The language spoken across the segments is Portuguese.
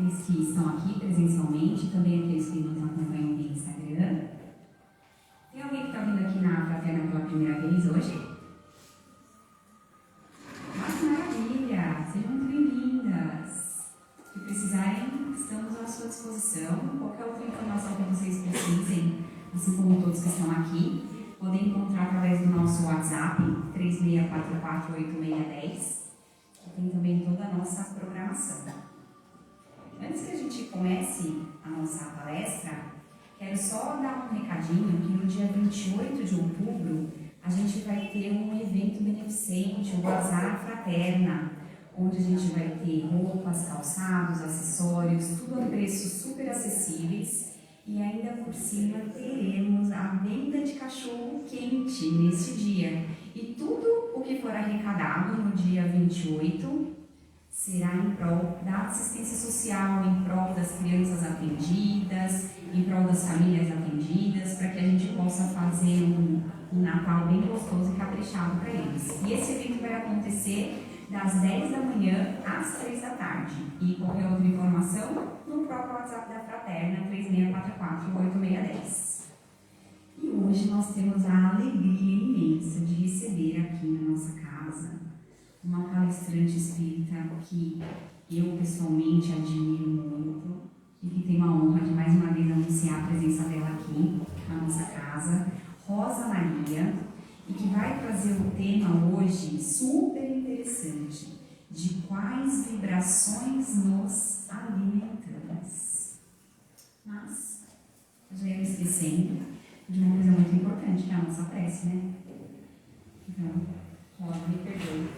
aqueles que estão aqui presencialmente, também aqueles que nos acompanham via Instagram. Tem alguém que está vindo aqui na Fraterna pela primeira vez hoje? Mas maravilha! Sejam muito bem-vindas! Se precisarem, estamos à sua disposição. Qualquer outra informação que vocês precisem, assim como todos que estão aqui, podem encontrar através do nosso WhatsApp, 36448610. Tem também toda a nossa programação. Antes que a gente comece a nossa palestra, quero só dar um recadinho que no dia 28 de outubro a gente vai ter um evento beneficente, o Bazar Fraterna, onde a gente vai ter roupas, calçados, acessórios, tudo a preços super acessíveis e ainda por cima teremos a venda de cachorro quente nesse dia. E tudo o que for arrecadado no dia 28 será em prol da assistência social, em prol das crianças atendidas, em prol das famílias atendidas, para que a gente possa fazer um Natal bem gostoso e caprichado para eles. E esse evento vai acontecer das 10 da manhã às 3 da tarde. E qualquer outra informação no próprio WhatsApp da Fraterna, 36448610. E hoje nós temos a alegria imensa de receber aqui na nossa casa uma palestrante espírita que eu pessoalmente admiro muito e que tenho a honra de mais uma vez anunciar a presença dela aqui na nossa casa, Rosa Maria, e que vai trazer o tema hoje super interessante, de quais vibrações nos alimentamos. Mas, eu já ia me esquecendo de uma coisa muito importante, que é a nossa prece, né? Então, Rosa, me perdoe.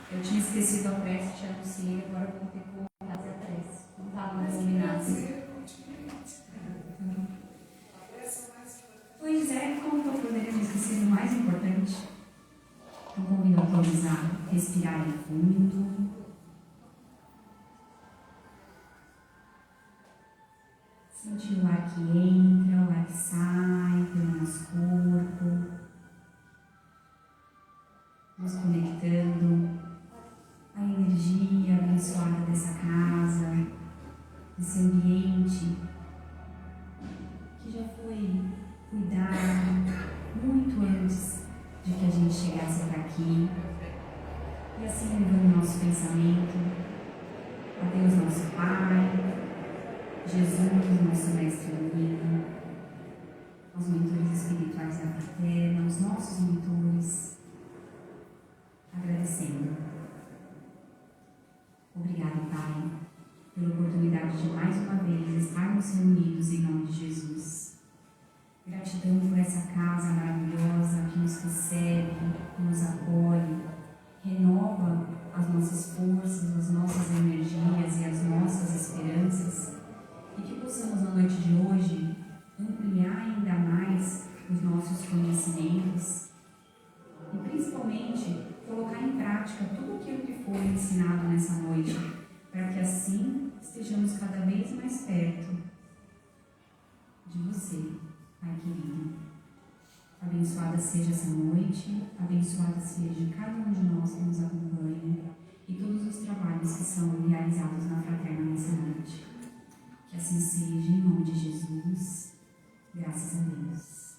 Eu tinha esquecido a prece, te anunciei, agora vou ter que fazer a prece. Não estava mais combinado. Pois é, como que eu poderia me esquecer do mais importante? Então, convido a todos a respirarem fundo. Sentir o ar que entra, o ar que sai pelo nosso corpo. Nos conectando à energia abençoada dessa casa, desse ambiente que já foi cuidado muito antes de que a gente chegasse até aqui. E assim levando nosso pensamento a Deus nosso Pai, Jesus, nosso Mestre amigo, aos mentores espirituais da Fraterna, aos nossos mentores, agradecendo. Obrigado, Pai, pela oportunidade de mais uma vez estarmos reunidos em nome de Jesus. Gratidão por essa casa maravilhosa que nos recebe, que nos acolhe, renova as nossas forças, as nossas energias e as nossas esperanças, e que possamos na noite de hoje ampliar ainda mais os nossos conhecimentos e principalmente colocar em prática tudo aquilo que foi ensinado nessa noite, para que assim estejamos cada vez mais perto de você, Pai querido. Abençoada seja essa noite, abençoada seja cada um de nós que nos acompanha e todos os trabalhos que são realizados na Fraterna nessa noite. Que assim seja, em nome de Jesus, graças a Deus.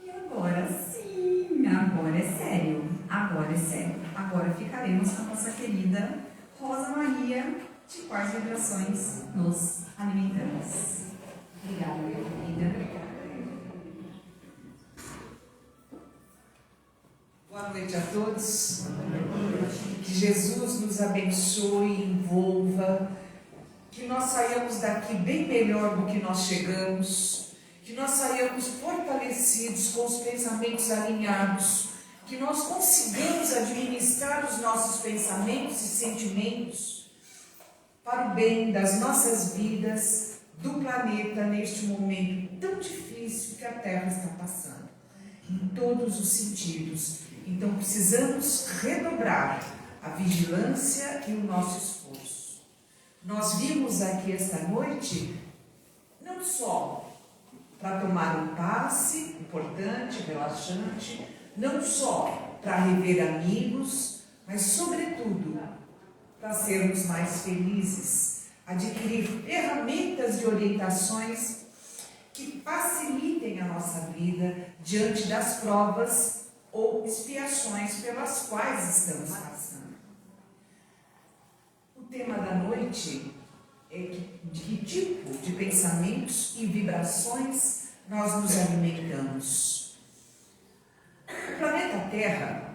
E agora sim, agora é sério, agora é sério. Agora ficaremos com a nossa querida Rosa Maria, de quais vibrações nos alimentamos. Obrigada, minha querida. Boa noite a todos. Que Jesus nos abençoe, envolva, que nós saiamos daqui bem melhor do que nós chegamos, que nós saiamos fortalecidos, com os pensamentos alinhados, que nós consigamos administrar os nossos pensamentos e sentimentos para o bem das nossas vidas, do planeta, neste momento tão difícil que a Terra está passando, em todos os sentidos. Então precisamos redobrar a vigilância e o nosso esforço. Nós vimos aqui esta noite, não só para tomar um passe importante, relaxante, não só para rever amigos, mas sobretudo para sermos mais felizes, adquirir ferramentas e orientações que facilitem a nossa vida diante das provas ou expiações pelas quais estamos passando. O tema da noite é de que tipo de pensamentos e vibrações nós nos alimentamos. O planeta Terra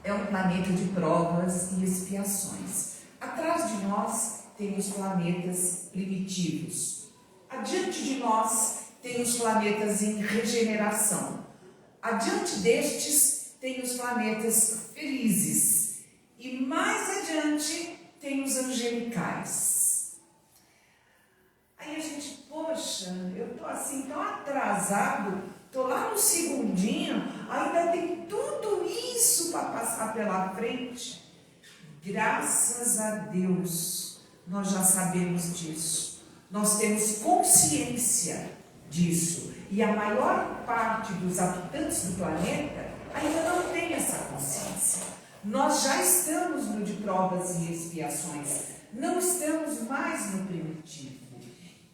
é um planeta de provas e expiações. Atrás de nós tem os planetas primitivos. Adiante de nós tem os planetas em regeneração. Adiante destes tem os planetas felizes. E mais adiante tem os angelicais. Aí a gente, poxa, eu estou assim tão atrasado, estou lá no segundinho, ainda tem tudo isso para passar pela frente. Graças a Deus, nós já sabemos disso. Nós temos consciência disso. E a maior parte dos habitantes do planeta ainda não tem essa consciência. Nós já estamos no de provas e expiações. Não estamos mais no primitivo.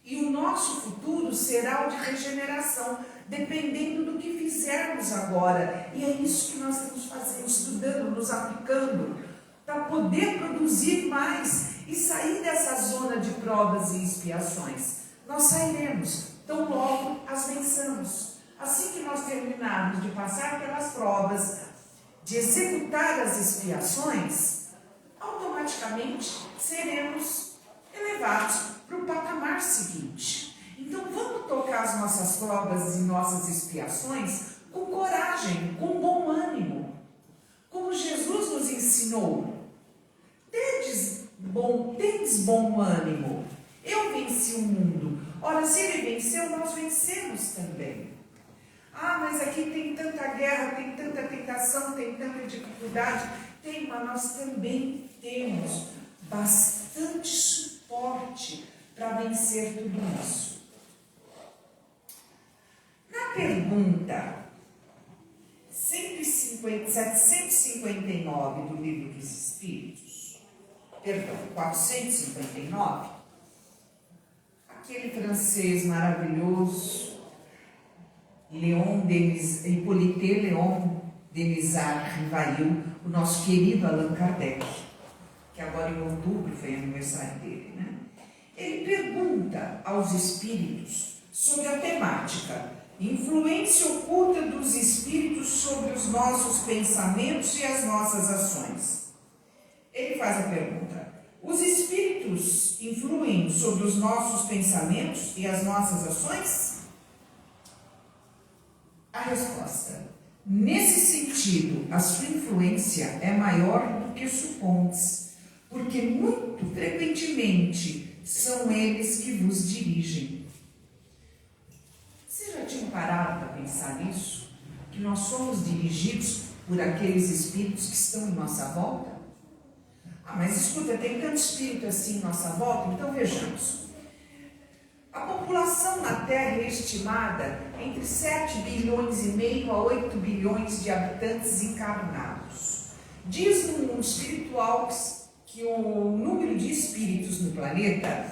E o nosso futuro será o de regeneração, dependendo do que fizermos agora. E é isso que nós estamos fazendo, estudando, nos aplicando, para poder produzir mais e sair dessa zona de provas e expiações. Nós sairemos, tão logo as vençamos. Assim que nós terminarmos de passar pelas provas, de executar as expiações, automaticamente seremos elevados para o patamar seguinte. Então vamos tocar as nossas provas e nossas expiações com coragem, com bom ânimo, como Jesus nos ensinou. Tendes bom ânimo. Eu venci o mundo. Ora, se ele venceu, nós vencemos também. Ah, mas aqui tem tanta guerra, tem tanta tentação, tem tanta dificuldade. Tem, mas nós também temos bastante suporte para vencer tudo isso. Na pergunta 759 do Livro dos Espíritos, 459, aquele francês maravilhoso, Hippolyte Léon Denis Rivail, o nosso querido Allan Kardec, que agora em outubro foi aniversário dele, né? Ele pergunta aos espíritos sobre a temática influência oculta dos espíritos sobre os nossos pensamentos e as nossas ações. Ele faz a pergunta: os espíritos influem sobre os nossos pensamentos e as nossas ações? A resposta: nesse sentido, a sua influência é maior do que supondes, porque muito frequentemente são eles que vos dirigem. Vocês já tinham parado para pensar nisso? Que nós somos dirigidos por aqueles espíritos que estão em nossa volta? Ah, mas escuta, tem tanto espírito assim em nossa volta? Então vejamos. A população na Terra é estimada entre 7 bilhões e meio a 8 bilhões de habitantes encarnados. Diz no mundo espiritual que o número de espíritos no planeta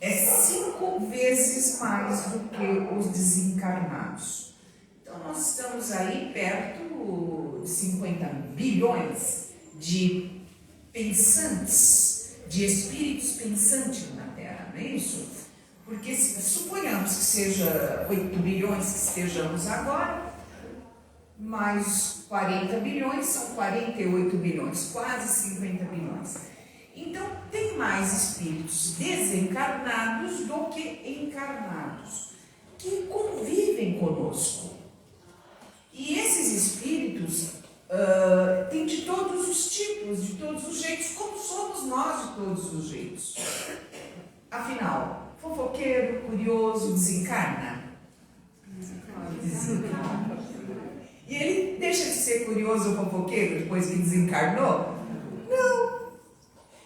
é 5 vezes mais do que os desencarnados. Então nós estamos aí perto de 50 bilhões de pensantes, de espíritos pensantes na Terra, não é isso? Porque suponhamos que seja 8 bilhões que estejamos agora, mais 40 bilhões são 48 bilhões, quase 50 bilhões. Então tem mais espíritos desencarnados do que encarnados, que convivem conosco. E esses espíritos têm de todos os tipos, de todos os jeitos, como somos nós de todos os jeitos. Afinal, fofoqueiro, curioso, desencarna? Desencarna. E ele deixa de ser curioso ou fofoqueiro depois que desencarnou? Não.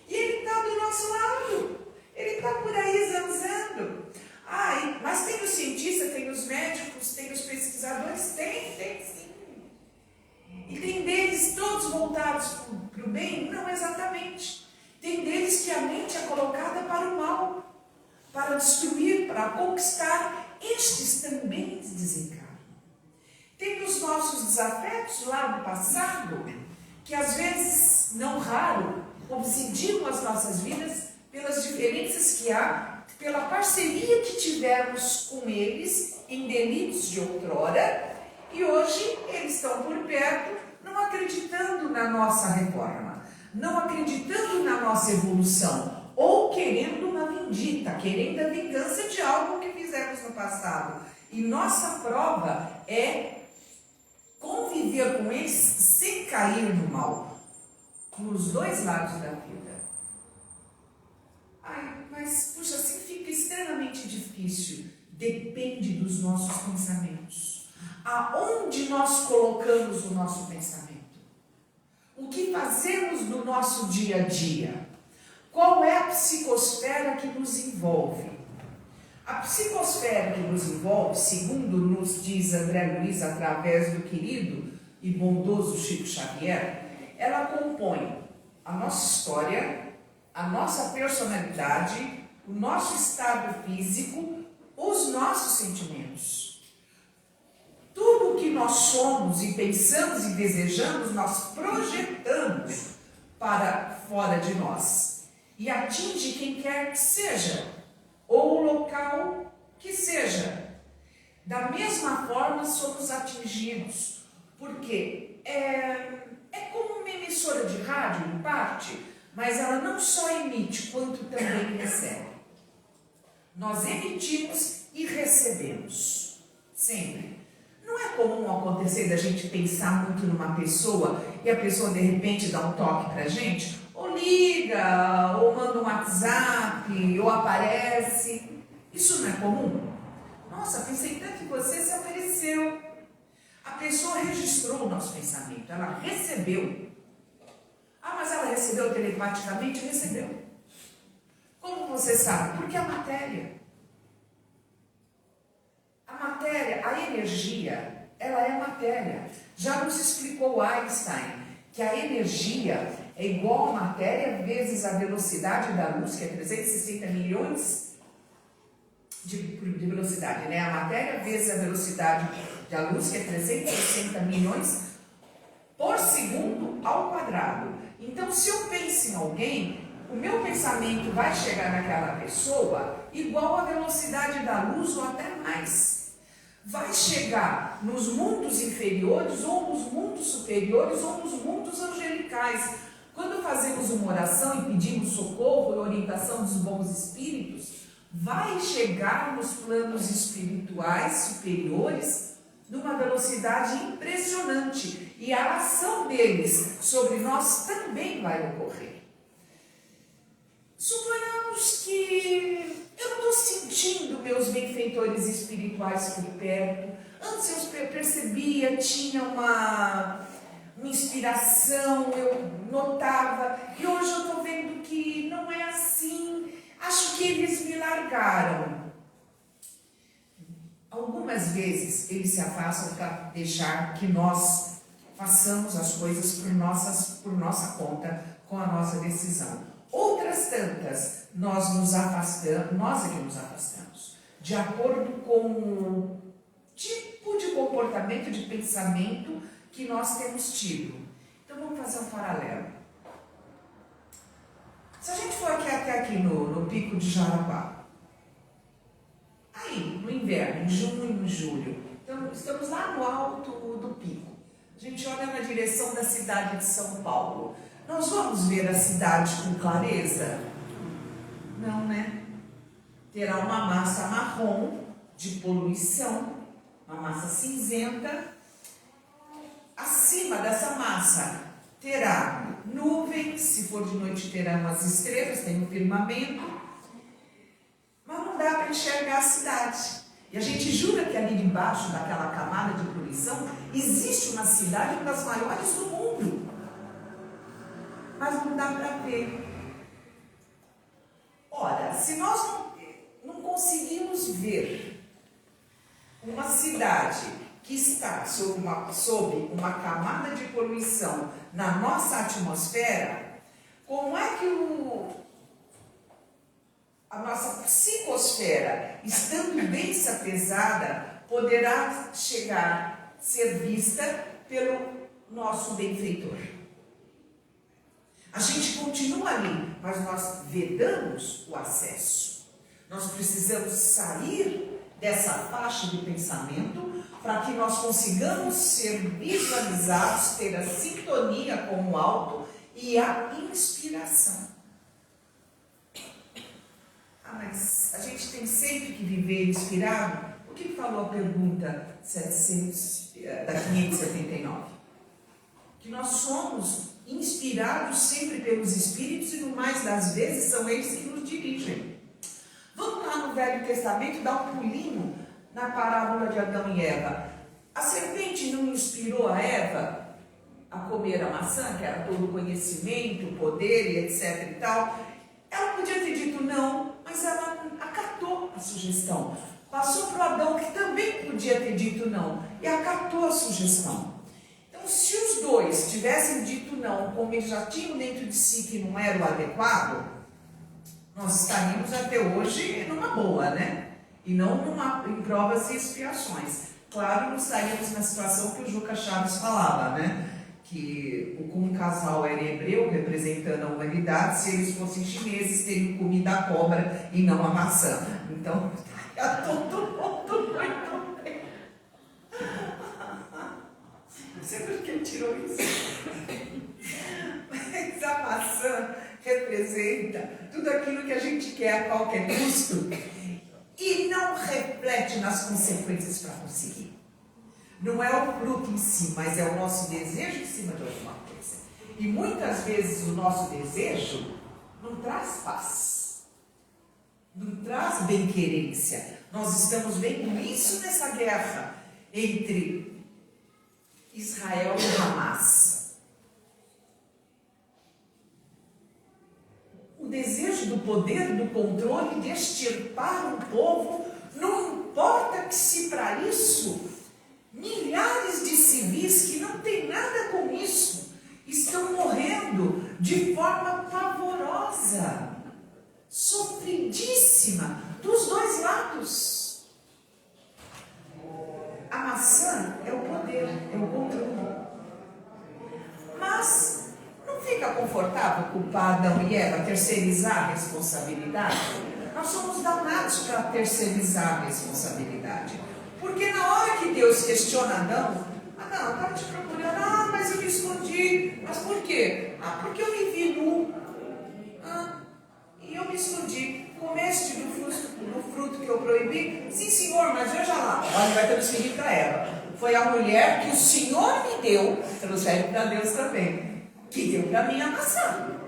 E ele está do nosso lado. Ele está por aí zanzando. Mas tem os cientistas, tem os médicos, tem os pesquisadores? Tem sim. E tem deles todos voltados para o bem? Não exatamente. Tem destruir, para conquistar, estes também desencarnam. Tem os nossos desafetos lá do passado, que às vezes, não raro, obsidiam as nossas vidas pelas diferenças que há, pela parceria que tivemos com eles em delitos de outrora, e hoje eles estão por perto, não acreditando na nossa reforma, não acreditando na nossa evolução, ou querendo uma vindita, querendo a vingança de algo que fizemos no passado. E nossa prova é conviver com eles sem cair no mal, nos dois lados da vida. Ai, mas, puxa, assim fica extremamente difícil. Depende dos nossos pensamentos. Aonde nós colocamos o nosso pensamento? O que fazemos no nosso dia a dia? Qual é a psicosfera que nos envolve? A psicosfera que nos envolve, segundo nos diz André Luiz através do querido e bondoso Chico Xavier, ela compõe a nossa história, a nossa personalidade, o nosso estado físico, os nossos sentimentos. Tudo o que nós somos e pensamos e desejamos, nós projetamos para fora de nós e atinge quem quer que seja, ou o local que seja. Da mesma forma somos atingidos, porque é como uma emissora de rádio, em parte, mas ela não só emite, quanto também recebe. Nós emitimos e recebemos, sempre. Não é comum acontecer da gente pensar muito numa pessoa e a pessoa de repente dá um toque pra gente, ou liga, ou manda um WhatsApp, ou aparece. Isso não é comum? Nossa, pensei tanto em você, se apareceu. A pessoa registrou o nosso pensamento, ela recebeu. Ah, mas ela recebeu telepaticamente? Recebeu. Como você sabe? Porque a matéria, a energia, ela é matéria. Já nos explicou Einstein que a energia é igual a matéria vezes a velocidade da luz, que é 360 milhões de velocidade, né? A matéria vezes a velocidade da luz, que é 360 milhões por segundo ao quadrado. Então, se eu penso em alguém, o meu pensamento vai chegar naquela pessoa igual à velocidade da luz ou até mais. Vai chegar nos mundos inferiores, ou nos mundos superiores, ou nos mundos angelicais. Quando fazemos uma oração e pedimos socorro e orientação dos bons espíritos, vai chegar nos planos espirituais superiores numa velocidade impressionante. E a ação deles sobre nós também vai ocorrer. Suponhamos que eu não estou sentindo meus benfeitores espirituais por perto. Antes eu percebia, tinha uma inspiração, eu notava. E hoje eu estou vendo que não é assim. Acho que eles me largaram. Algumas vezes eles se afastam para deixar que nós façamos as coisas por nossa conta, com a nossa decisão. Outras tantas, nós nos afastamos, nós é que nos afastamos, de acordo com o tipo de comportamento, de pensamento que nós temos tido. Então vamos fazer um paralelo. Se a gente for até aqui no Pico de Jaraguá, aí no inverno, em junho e julho, então, estamos lá no alto do pico, a gente olha na direção da cidade de São Paulo. Nós vamos ver a cidade com clareza? Não, né? Terá uma massa marrom de poluição, uma massa cinzenta. Acima dessa massa terá nuvens, se for de noite terá umas estrelas, tem um firmamento, mas não dá para enxergar a cidade. E a gente jura que ali debaixo daquela camada de poluição existe uma cidade, uma das maiores do mundo. Mas não dá para ver. Ora, se nós não conseguimos ver uma cidade que está sob uma camada de poluição na nossa atmosfera, como é que a nossa psicosfera, estando densa, pesada, poderá chegar a ser vista pelo nosso benfeitor. A gente continua ali, mas nós vedamos o acesso. Nós precisamos sair dessa faixa de pensamento para que nós consigamos ser visualizados, ter a sintonia com o alto e a inspiração. Mas a gente tem sempre que viver inspirado? O que falou a pergunta da 579? Que nós somos inspirados sempre pelos Espíritos e no mais das vezes são eles que nos dirigem. Vamos lá no Velho Testamento dar um pulinho na parábola de Adão e Eva. A serpente não inspirou a Eva a comer a maçã, que era todo o conhecimento, poder e etc e tal. Ela podia ter dito não, mas ela acatou a sugestão. Passou para o Adão, que também podia ter dito não, e acatou a sugestão. Então, se os dois tivessem dito não, como eles já tinham dentro de si que não era o adequado, nós estaríamos até hoje numa boa, né? E não em provas e expiações. Claro, não estaríamos na situação que o Juca Chaves falava, né? Que um casal era hebreu, representando a humanidade, se eles fossem chineses, teriam comido a cobra e não a maçã. Então, está todo mundo muito bem. Não sei por que ele tirou isso. Mas a maçã representa tudo aquilo que a gente quer a qualquer custo e não reflete nas consequências para conseguir. Não é o fruto em si, mas é o nosso desejo em cima de alguma coisa. E muitas vezes o nosso desejo não traz paz, não traz bem-querência. Nós estamos vendo isso nessa guerra entre Israel e Hamas. O desejo do poder, do controle, de extirpar um povo, não importa que se para isso milhares de civis que não têm nada com isso estão morrendo de forma pavorosa, sofridíssima, dos dois lados. A maçã é o poder, é o controle. Mas não fica confortável culpar Adão e Eva, terceirizar a responsabilidade? Nós somos danados para terceirizar a responsabilidade. Porque na hora que Deus questiona Adão, Adão, eu estava te procurando, mas eu me escondi. Mas por quê? Porque eu me vi nu. E eu me escondi. Comeste do fruto que eu proibi? Sim, Senhor, mas veja lá. Olha, vai transferir para Eva. Foi a mulher que o Senhor me deu, transfere para Deus também, que deu para mim a maçã.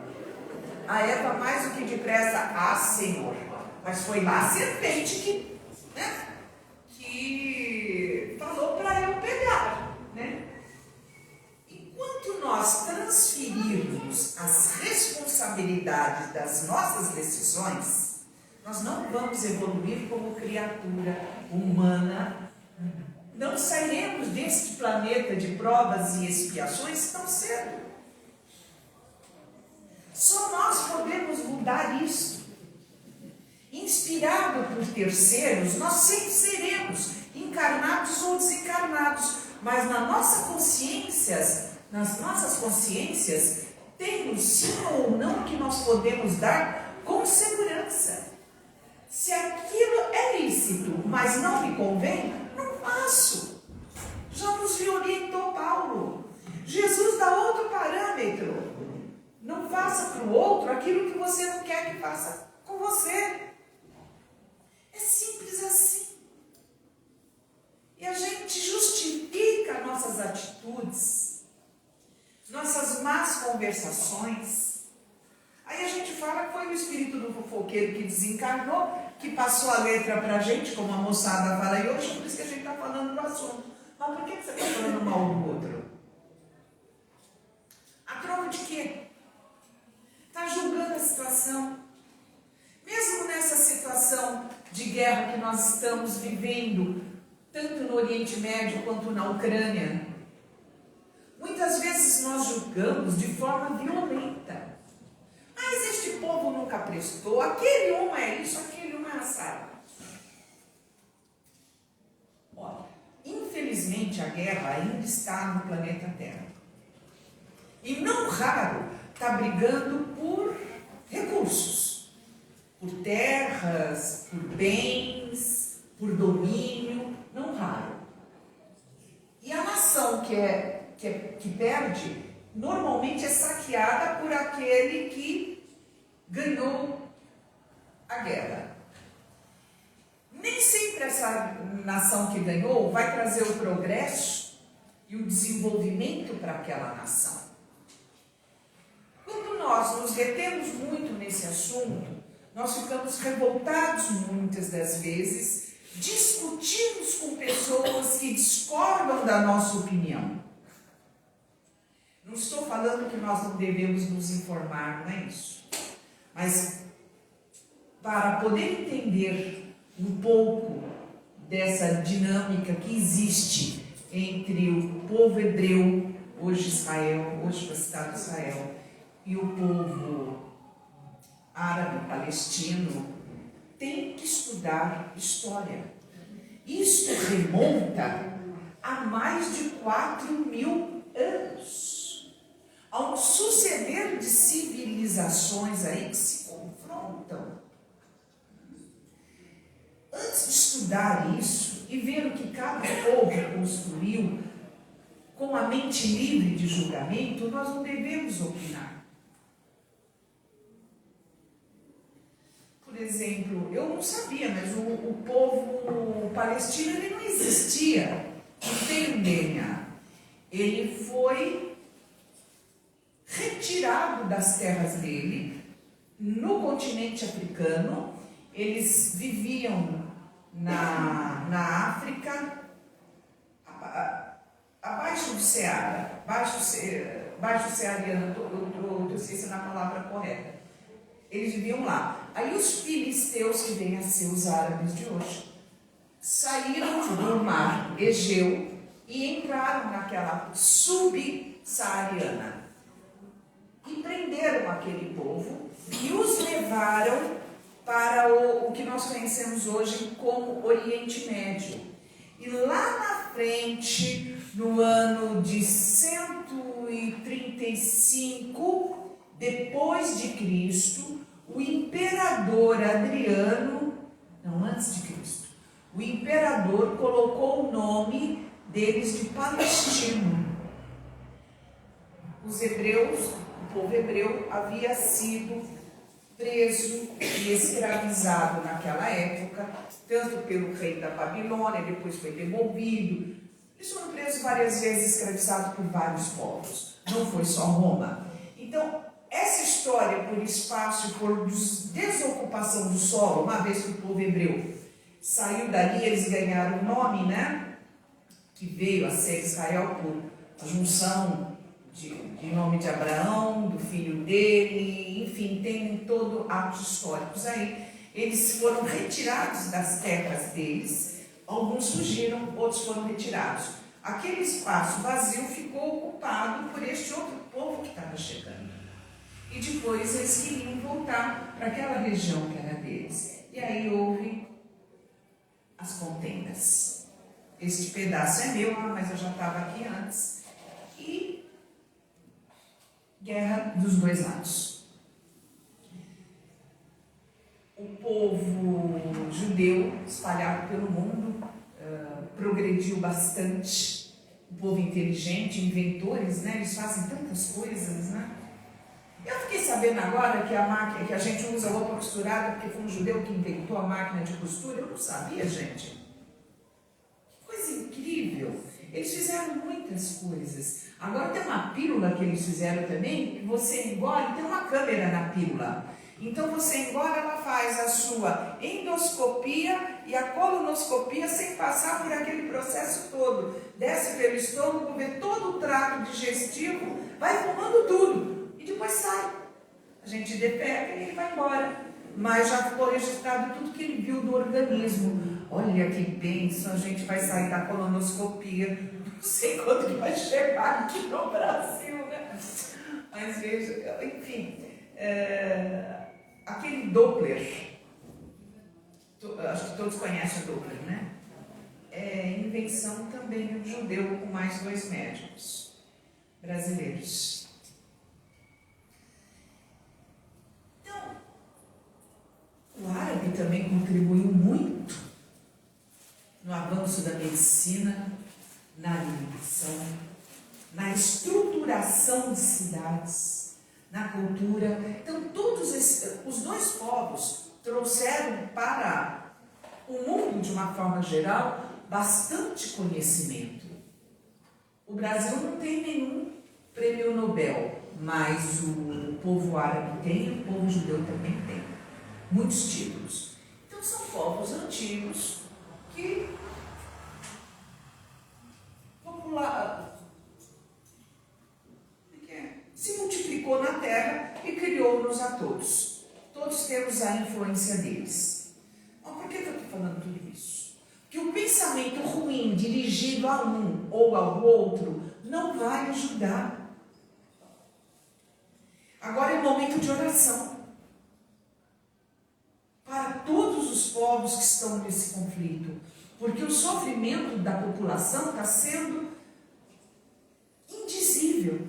A Eva mais do que depressa, Senhor. Mas foi lá a serpente que falou para eu pegar, né? Enquanto nós transferirmos as responsabilidades das nossas decisões, nós não vamos evoluir como criatura humana, não sairemos deste planeta de provas e expiações tão cedo. Só nós podemos mudar isso. Inspirado por terceiros, nós sempre seremos encarnados ou desencarnados, mas nas nossas consciências, tem um sim ou não que nós podemos dar com segurança. Se aquilo é lícito, mas não me convém, não faço. Já nos orientou Paulo. Jesus dá outro parâmetro. Não faça para o outro aquilo que você não quer que faça com você. É simples assim. E a gente justifica nossas atitudes, nossas más conversações. Aí a gente fala que foi o espírito do fofoqueiro que desencarnou, que passou a letra para a gente, como a moçada fala aí hoje, por isso que a gente está falando do assunto. Mas por que você está falando mal do outro? A troca de quê? Está julgando a situação. Mesmo nessa situação de guerra que nós estamos vivendo, tanto no Oriente Médio quanto na Ucrânia, muitas vezes nós julgamos de forma violenta. Mas este povo não nunca prestou, aquele uma é isso, aquele uma é assado. Olha, infelizmente a guerra ainda está no planeta Terra. E não raro está brigando por recursos, por terras, por bens, por domínio, não raro. E a nação que perde, normalmente é saqueada por aquele que ganhou a guerra. Nem sempre essa nação que ganhou vai trazer o progresso e o desenvolvimento para aquela nação. Quando nós nos detemos muito nesse assunto, nós ficamos revoltados muitas das vezes, discutimos com pessoas que discordam da nossa opinião. Não estou falando que nós não devemos nos informar, não é isso. Mas para poder entender um pouco dessa dinâmica que existe entre o povo hebreu, hoje Israel, hoje o Estado de Israel, e o povo árabe palestino, tem que estudar história. Isso remonta a mais de 4.000 anos. Há um suceder de civilizações aí que se confrontam. Antes de estudar isso e ver o que cada povo construiu com a mente livre de julgamento, nós não devemos opinar. Por exemplo, eu não sabia, mas o povo palestino ele não existia, não tem um DNA. Ele foi retirado das terras dele, no continente africano. Eles viviam na África, abaixo do Ceará, baixo ceariano, eu esqueci na palavra correta. Eles viviam lá. Aí os filisteus, que vêm a ser os árabes de hoje, saíram do mar Egeu e entraram naquela subsaariana. E prenderam aquele povo e os levaram para o que nós conhecemos hoje como Oriente Médio. E lá na frente, no ano de 135 depois de Cristo, o imperador Adriano, não, antes de Cristo, o imperador colocou o nome deles de Palestino. Os hebreus, o povo hebreu havia sido preso e escravizado naquela época, tanto pelo rei da Babilônia, depois foi devolvido. Eles foram presos várias vezes, escravizados por vários povos, não foi só Roma. Então, essa história por espaço, por desocupação do solo, uma vez que o povo hebreu saiu dali, eles ganharam um nome, né? Que veio a ser Israel por a junção de nome de Abraão, do filho dele, enfim, tem todo atos históricos aí. Eles foram retirados das terras deles, alguns fugiram, outros foram retirados. Aquele espaço vazio ficou ocupado por este outro povo que estava chegando. E depois eles queriam voltar para aquela região que era deles. E aí houve as contendas. Este pedaço é meu, mas eu já estava aqui antes. E guerra dos dois lados. O povo judeu, espalhado pelo mundo, progrediu bastante. O povo inteligente, inventores, né? Eles fazem tantas coisas, né? Eu fiquei sabendo agora que a máquina, que a gente usa roupa costurada porque foi um judeu que inventou a máquina de costura. Eu não sabia, gente. Que coisa incrível. Eles fizeram muitas coisas. Agora tem uma pílula que eles fizeram também, que você engole, tem uma câmera na pílula. Então você engole, ela faz a sua endoscopia e a colonoscopia sem passar por aquele processo todo. Desce pelo estômago, vê todo o trato digestivo, vai fumando tudo. E depois sai. A gente depega e ele vai embora. Mas já ficou registrado tudo que ele viu do organismo. Olha que bênção, a gente vai sair da colonoscopia. Não sei quando que vai chegar aqui no Brasil, né? Mas veja, enfim. aquele Doppler, acho que todos conhecem o Doppler, né? É invenção também de um judeu com mais 2 médicos brasileiros. Então, o árabe também contribuiu muito no avanço da medicina, na alimentação, na estruturação de cidades, na cultura. Então, todos os 2 povos trouxeram para o mundo, de uma forma geral, bastante conhecimento. O Brasil não tem nenhum prêmio Nobel, mas o povo árabe tem, o povo judeu também tem. Muitos títulos. Então, são povos antigos que se multiplicou na Terra e criou-nos a todos. Todos temos a influência deles. Mas por que eu estou falando tudo isso? Que o pensamento ruim dirigido a um ou ao outro não vai ajudar. Agora é momento de oração para todos os povos que estão nesse conflito, porque o sofrimento da população está sendo indizível.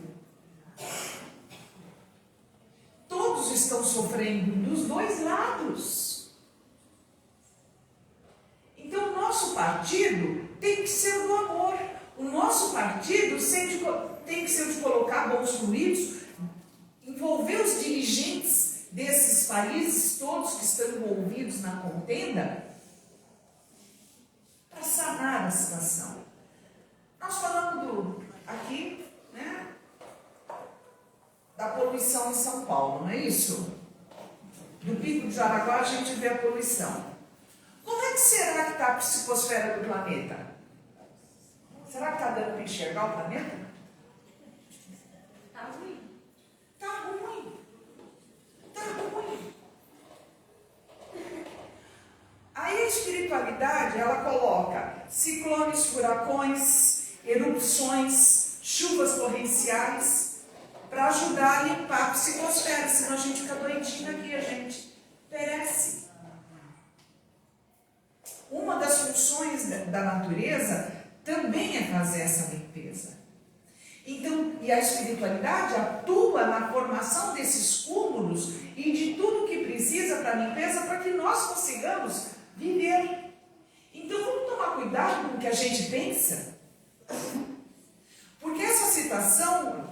Todos estão sofrendo dos 2 lados. Então, o nosso partido tem que ser o do amor. O nosso partido tem que ser o de colocar bons fluidos, envolver os dirigentes desses países todos que estão envolvidos na contenda, para sanar a situação. Nós falamos aqui, né, da poluição em São Paulo, não é isso? Do Pico de Jaraguá a gente vê a poluição. Como é que será que está a psicosfera do planeta? Será que está dando para enxergar o planeta? Está ruim. Está ruim. Está ruim. Aí a espiritualidade, ela coloca ciclones, furacões, erupções, chuvas torrenciais, para ajudar a limpar a psicosfera, senão a gente fica doentinho aqui, a gente perece. Uma das funções da natureza também é fazer essa limpeza. Então, e a espiritualidade atua na formação desses cúmulos e de tudo que precisa para a limpeza, para que nós consigamos viver. Então, vamos tomar cuidado com o que a gente pensa, porque essa situação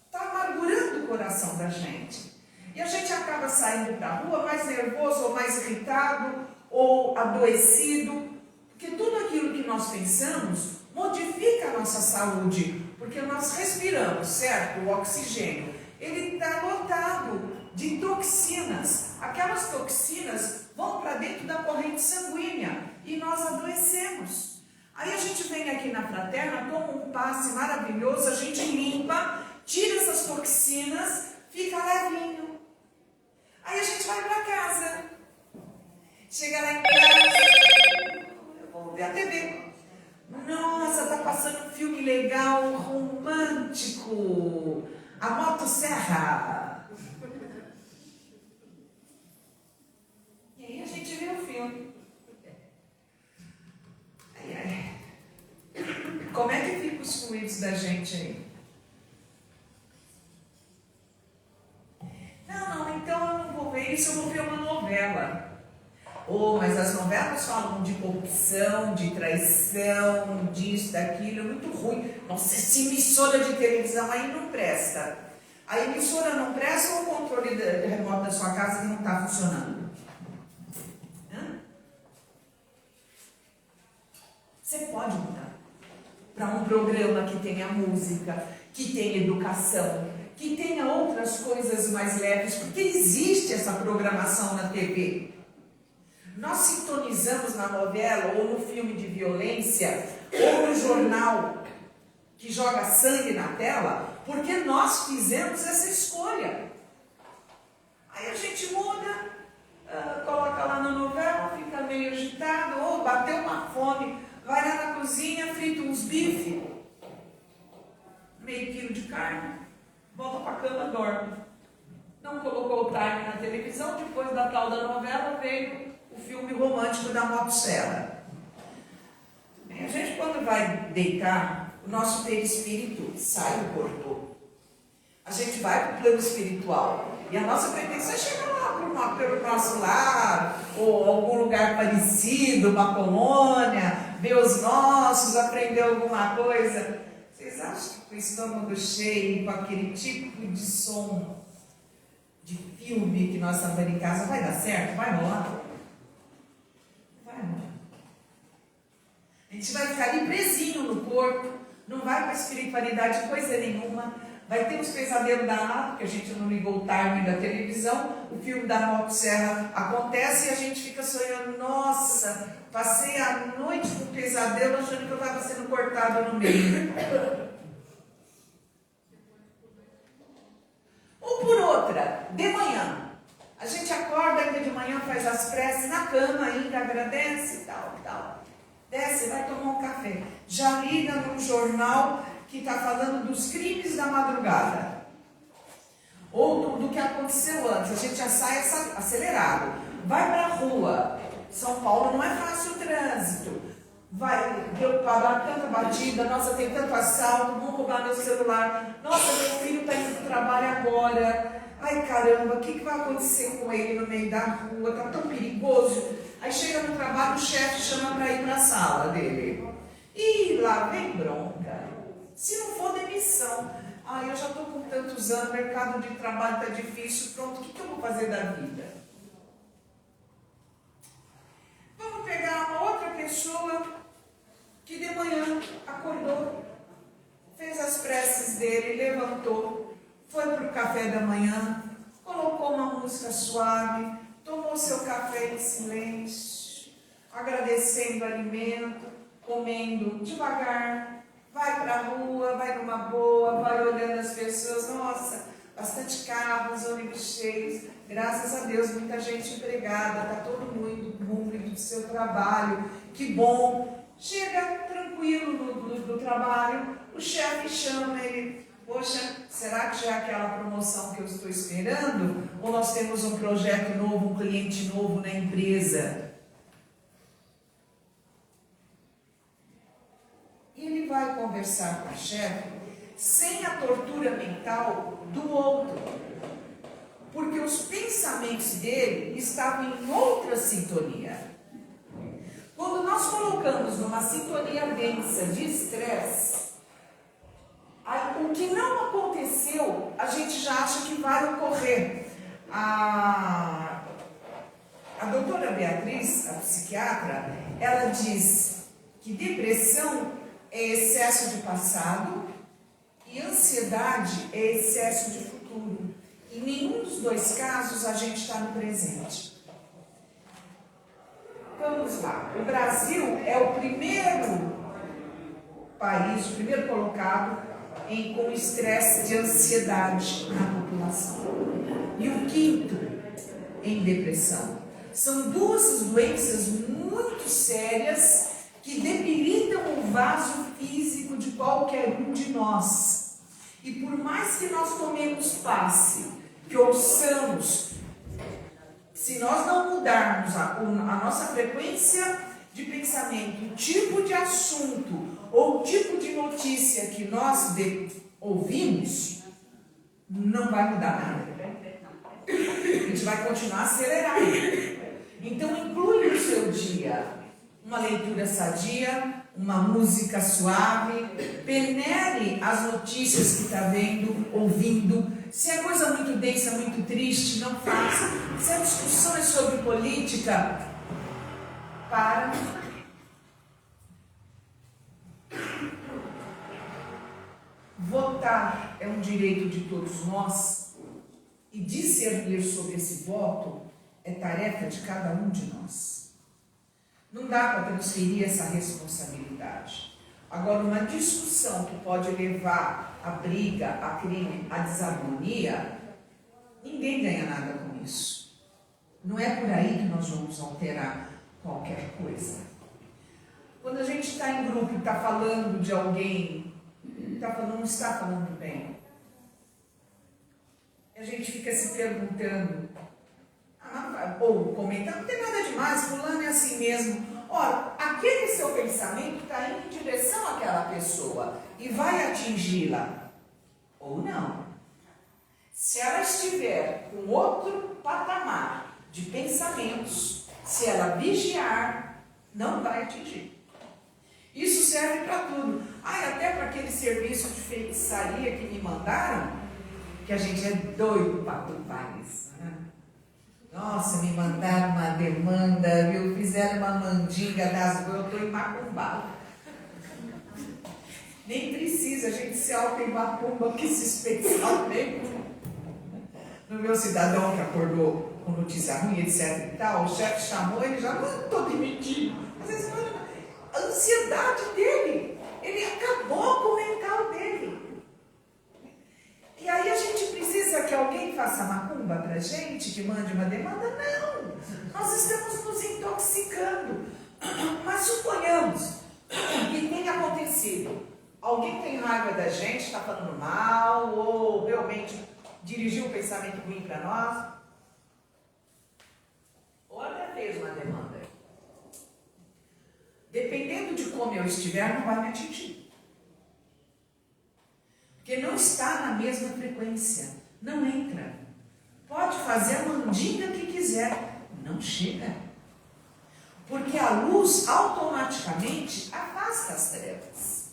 está amargurando o coração da gente. E a gente acaba saindo para a rua mais nervoso, ou mais irritado, ou adoecido, porque tudo aquilo que nós pensamos modifica a nossa saúde, porque nós respiramos, certo? O oxigênio, ele está lotado de toxinas. Aquelas toxinas vão para dentro da corrente sanguínea e nós adoecemos. Aí a gente vem aqui na Fraterna, toma um passe maravilhoso, a gente limpa, tira essas toxinas, fica levinho. Aí a gente vai para casa. Chega lá em casa, eu vou ver a TV. Nossa, tá passando um filme legal, romântico. A motosserra. E aí a gente vê o filme. Como é que ficam os fluidos da gente aí? Não, então eu não vou ver isso, eu vou ver uma novela. Oh, mas as novelas falam de corrupção, de traição, disso, daquilo, é muito ruim. Nossa, essa emissora de televisão aí não presta. A emissora não presta ou o controle remoto da sua casa que não está funcionando? Você pode mudar para um programa que tenha música, que tenha educação, que tenha outras coisas mais leves, porque existe essa programação na TV. Nós sintonizamos na novela ou no filme de violência ou no jornal que joga sangue na tela porque nós fizemos essa escolha. Aí a gente muda, coloca lá na novela, fica meio agitado, ou bateu uma fome, vai lá na cozinha, frita uns bifes, meio quilo de carne, volta para a cama, dorme. Não semana, colocou o Time na televisão, depois da tal da novela veio o filme romântico da Motosserra. A gente, quando vai deitar, o nosso perispírito sai do corpo. A gente vai para o plano espiritual. E a nossa pretensão é chegar lá pelo nosso lar, ou algum lugar parecido, uma colônia, ver os nossos, aprender alguma coisa. Vocês acham que com o estômago cheio, com aquele tipo de som de filme que nós estamos em casa, vai dar certo? Vai rolar? Vai rolar. A gente vai ficar ali presinho no corpo, não vai para a espiritualidade coisa nenhuma. Vai ter uns pesadelos danados, porque a gente não ligou o timing da televisão, o filme da Motosserra acontece e a gente fica sonhando, nossa, passei a noite com pesadelo achando que eu estava sendo cortado no meio. Ou por outra, de manhã, a gente acorda ainda de manhã, faz as preces na cama ainda, agradece e tal. Desce, vai tomar um café. Já liga num jornal que está falando dos crimes da madrugada. Ou do que aconteceu antes. A gente já sai acelerado. Vai para a rua. São Paulo não é fácil o trânsito. Vai, preocupado, tanta batida, nossa, tem tanto assalto, vão roubar meu celular. Nossa, meu filho está indo para o trabalho agora. Ai, caramba, o que vai acontecer com ele no meio da rua? Está tão perigoso. Aí chega no trabalho, o chefe chama para ir para a sala dele. E lá vem bronca. Se não for demissão. Ah, eu já estou com tantos anos, o mercado de trabalho está difícil, pronto, o que eu vou fazer da vida? Vamos pegar uma outra pessoa que de manhã acordou, fez as preces dele, levantou, foi para o café da manhã, colocou uma música suave, tomou seu café em silêncio, agradecendo o alimento, comendo devagar, vai para a rua, vai numa boa, vai olhando as pessoas, nossa, bastante carros, ônibus cheios, graças a Deus, muita gente empregada, está todo mundo cúmplice do seu trabalho, que bom. Chega tranquilo do trabalho, o chefe chama ele, poxa, será que já é aquela promoção que eu estou esperando? Ou nós temos um projeto novo, um cliente novo na empresa? E ele vai conversar com o chefe sem a tortura mental do outro, porque os pensamentos dele estavam em outra sintonia. Quando nós colocamos numa sintonia densa de estresse, o que não aconteceu, a gente já acha que vai ocorrer. A doutora Beatriz, a psiquiatra, ela diz que depressão é excesso de passado e ansiedade é excesso de futuro. Em nenhum dos dois casos a gente está no presente. Vamos lá. O Brasil é o primeiro país, o primeiro colocado com estresse de ansiedade na população. E o quinto em depressão. São duas doenças muito sérias que debilitam o vaso físico de qualquer um de nós. E por mais que nós tomemos passe, que ouçamos, se nós não mudarmos a nossa frequência de pensamento, o tipo de assunto ou o tipo de notícia que nós ouvimos, não vai mudar nada. A gente vai continuar acelerado. Então inclui no seu dia uma leitura sadia, uma música suave, penere as notícias que está vendo, ouvindo. Se é coisa muito densa, muito triste, não faça. Se a discussão é sobre política, para. Votar é um direito de todos nós e discernir sobre esse voto é tarefa de cada um de nós. Não dá para transferir essa responsabilidade. Agora, uma discussão que pode levar a briga, a crime, a desarmonia, ninguém ganha nada com isso. Não é por aí que nós vamos alterar qualquer coisa. Quando a gente está em grupo e está falando de alguém, não está falando bem, a gente fica fica se perguntando, ou comentando, não tem nada demais, fulano é assim mesmo. Ora, aquele seu pensamento está indo em direção àquela pessoa e vai atingi-la, ou não. Se ela estiver com outro patamar de pensamentos, se ela vigiar, não vai atingir. Isso serve para tudo. Até para aquele serviço de feitiçaria que me mandaram, que a gente é doido para atuar isso, né? Nossa, me mandaram uma demanda, viu? Fizeram uma mandinga das boas, eu estou em Macumba. Nem precisa a gente se auto em Macumba, que se especial mesmo. No meu cidadão que acordou com notícia ruim, etc e tal, o chefe chamou, ele já não estou demitido. Às vezes, a ansiedade dele, ele acabou com o mental dele. E aí a gente precisa que alguém faça macumba pra gente, que mande uma demanda? Não! Nós estamos nos intoxicando. Mas suponhamos que tenha acontecido. Alguém tem raiva da gente, está falando mal, ou realmente dirigiu um pensamento ruim para nós, ou até fez uma demanda. Dependendo de como eu estiver, não vai me atingir. Porque não está na mesma frequência, não entra. Pode fazer a mandinga que quiser, não chega. Porque a luz automaticamente afasta as trevas.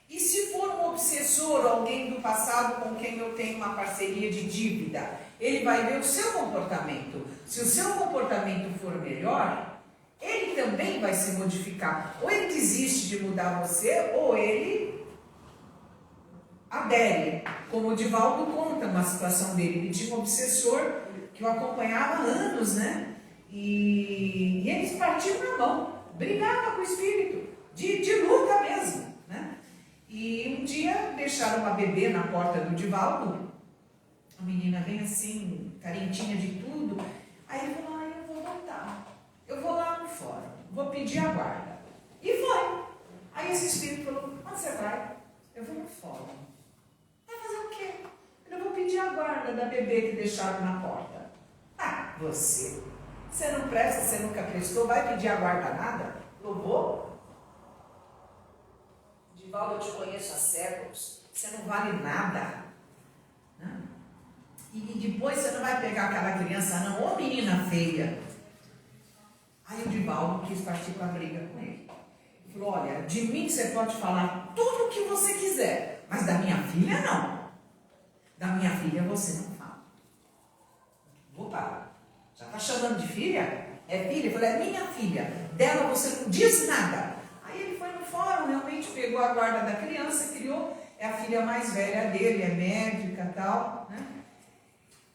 E se for um obsessor, alguém do passado com quem eu tenho uma parceria de dívida, ele vai ver o seu comportamento. Se o seu comportamento for melhor, ele também vai se modificar. Ou ele desiste de mudar você, ou ele adere. Como o Divaldo conta uma situação dele. Ele tinha um obsessor que o acompanhava há anos, né? E eles partiam na mão. Brigava com o espírito. De luta mesmo, né? E um dia deixaram uma bebê na porta do Divaldo. A menina bem assim, carentinha de tudo. Aí ele falou, eu vou voltar. Eu vou lá no fórum. Vou pedir a guarda. E foi. Aí esse espírito falou, onde você vai? Eu vou no fórum. Vai fazer o quê? Eu vou pedir a guarda da bebê que deixaram na porta. Você não presta, você nunca prestou, vai pedir a guarda nada? Eu vou. Divaldo, eu te conheço há séculos, você não vale nada. Não. E depois você não vai pegar aquela criança não, ô menina feia. Aí o Divaldo quis partir para a briga com ele. Ele falou, olha, de mim você pode falar tudo o que você quiser, mas da minha filha não. Da minha filha você não fala. Vou parar. Já está chamando de filha? É filha? Eu falei, é minha filha. Dela você não diz nada. Aí ele foi no fórum, realmente pegou a guarda da criança, criou, é a filha mais velha dele, é médica e tal, né?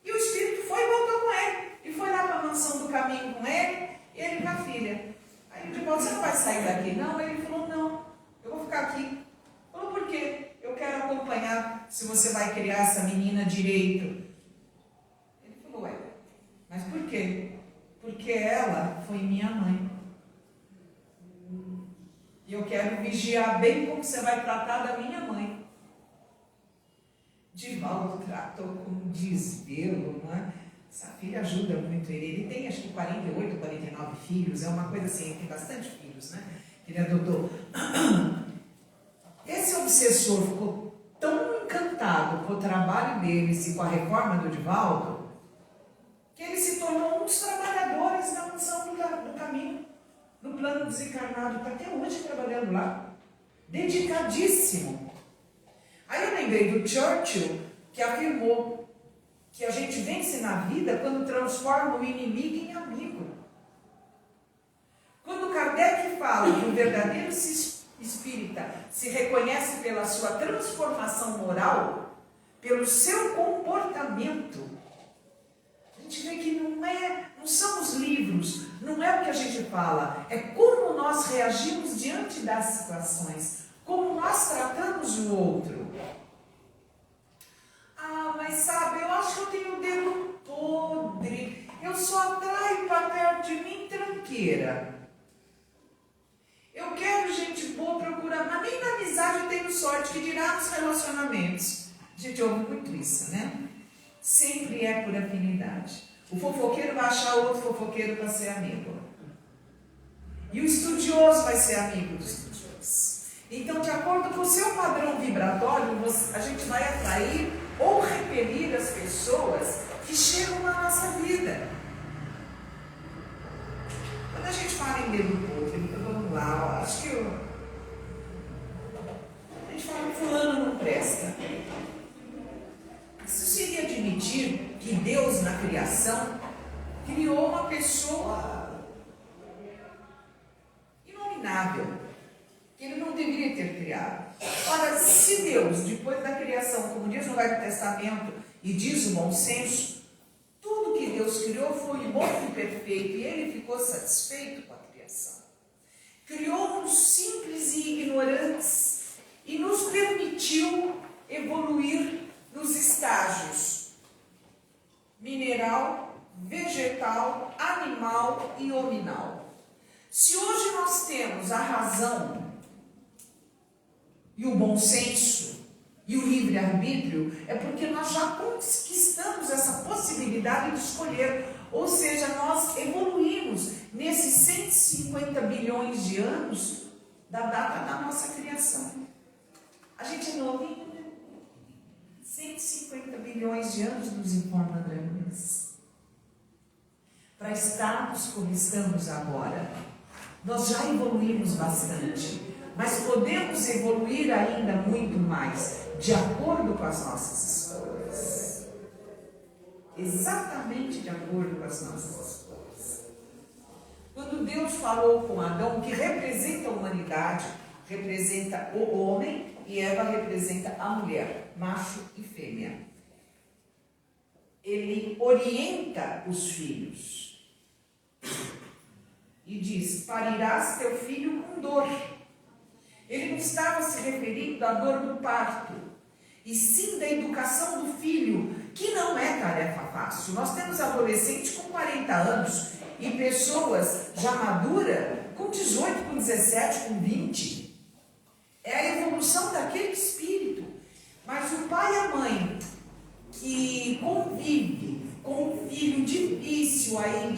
E o espírito foi e voltou com ele. E foi lá para a mansão do caminho com ele, e ele com a filha. Aí ele disse, você não vai sair daqui não? Aí ele falou, não, eu vou ficar aqui. Falou, por quê? Eu quero acompanhar se você vai criar essa menina direito. Ele falou, mas por quê? Porque ela foi minha mãe. E eu quero vigiar bem como você vai tratar da minha mãe. Divaldo tratou com desvelo, não é? Essa filha ajuda muito ele. Ele tem acho que 48, 49 filhos, é uma coisa assim, ele tem bastante filhos, né? Ele adotou. Esse obsessor ficou tão encantado com o trabalho deles e com a reforma do Divaldo, que ele se tornou um dos trabalhadores na mansão do caminho, no plano desencarnado, está até hoje trabalhando lá, dedicadíssimo. Aí eu lembrei do Churchill, que afirmou que a gente vence na vida quando transforma o inimigo em amigo. Quando Kardec fala que o verdadeiro espírita se reconhece pela sua transformação moral, pelo seu comportamento, a gente vê que não são os livros, não é o que a gente fala, é como nós reagimos diante das situações, como nós tratamos o outro. Mas sabe, eu acho que eu tenho o dedo podre, eu só atraio para perto de mim tranqueira. Eu quero gente boa procurar, mas nem na amizade eu tenho sorte, que dirá nos relacionamentos. A gente ouve muito isso, né? sempre é por afinidade. O fofoqueiro vai achar outro fofoqueiro para ser amigo. E o estudioso vai ser amigo do estudioso. Então, de acordo com o seu padrão vibratório, a gente vai atrair ou repelir as pessoas que chegam na nossa vida. Quando a gente fala em dedo podre, vamos lá, acho que a gente fala que fulano não presta. Isso seria admitir que Deus, na criação, criou uma pessoa inominável, que Ele não deveria ter criado. Ora, se Deus, depois da criação, como diz no Velho Testamento e diz o bom senso, tudo que Deus criou foi bom e perfeito, e Ele ficou satisfeito com a criação. Criou-nos simples e ignorantes e nos permitiu evoluir nos estágios mineral, vegetal, animal e hominal. Se hoje nós temos a razão e o bom senso e o livre-arbítrio, é porque nós já conquistamos essa possibilidade de escolher. Ou seja, nós evoluímos nesses 150 bilhões de anos da data da nossa criação. A gente é novinho, né? 150 bilhões de anos nos informa André Luiz. Para estarmos como estamos agora, nós já evoluímos bastante, mas podemos evoluir ainda muito mais, de acordo com as nossas escolhas. Exatamente de acordo com as nossas escolhas. Quando Deus falou com Adão, que representa a humanidade, representa o homem, e Eva representa a mulher, macho e fêmea. Ele orienta os filhos e diz: parirás teu filho com dor. Ele não estava se referindo à dor do parto, e sim da educação do filho, que não é tarefa fácil. Nós temos adolescentes com 40 anos e pessoas já maduras com 18, com 17, com 20. É a evolução daquele espírito. Mas o pai e a mãe que convive com um filho difícil aí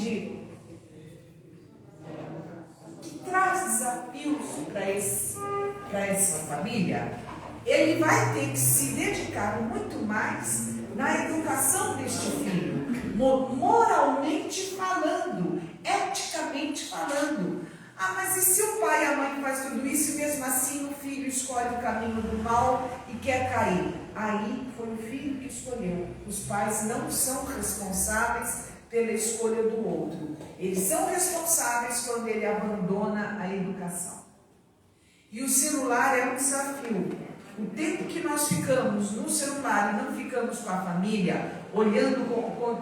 que traz desafios para essa família, ele vai ter que se dedicar muito mais na educação deste filho, moralmente falando, eticamente falando. Ah, mas e se o pai e a mãe faz tudo isso e mesmo assim o filho escolhe o caminho do mal e quer cair? Aí foi o filho que escolheu. Os pais não são responsáveis pela escolha do outro. Eles são responsáveis quando ele abandona a educação. E o celular é um desafio. O tempo que nós ficamos no celular e não ficamos com a família, olhando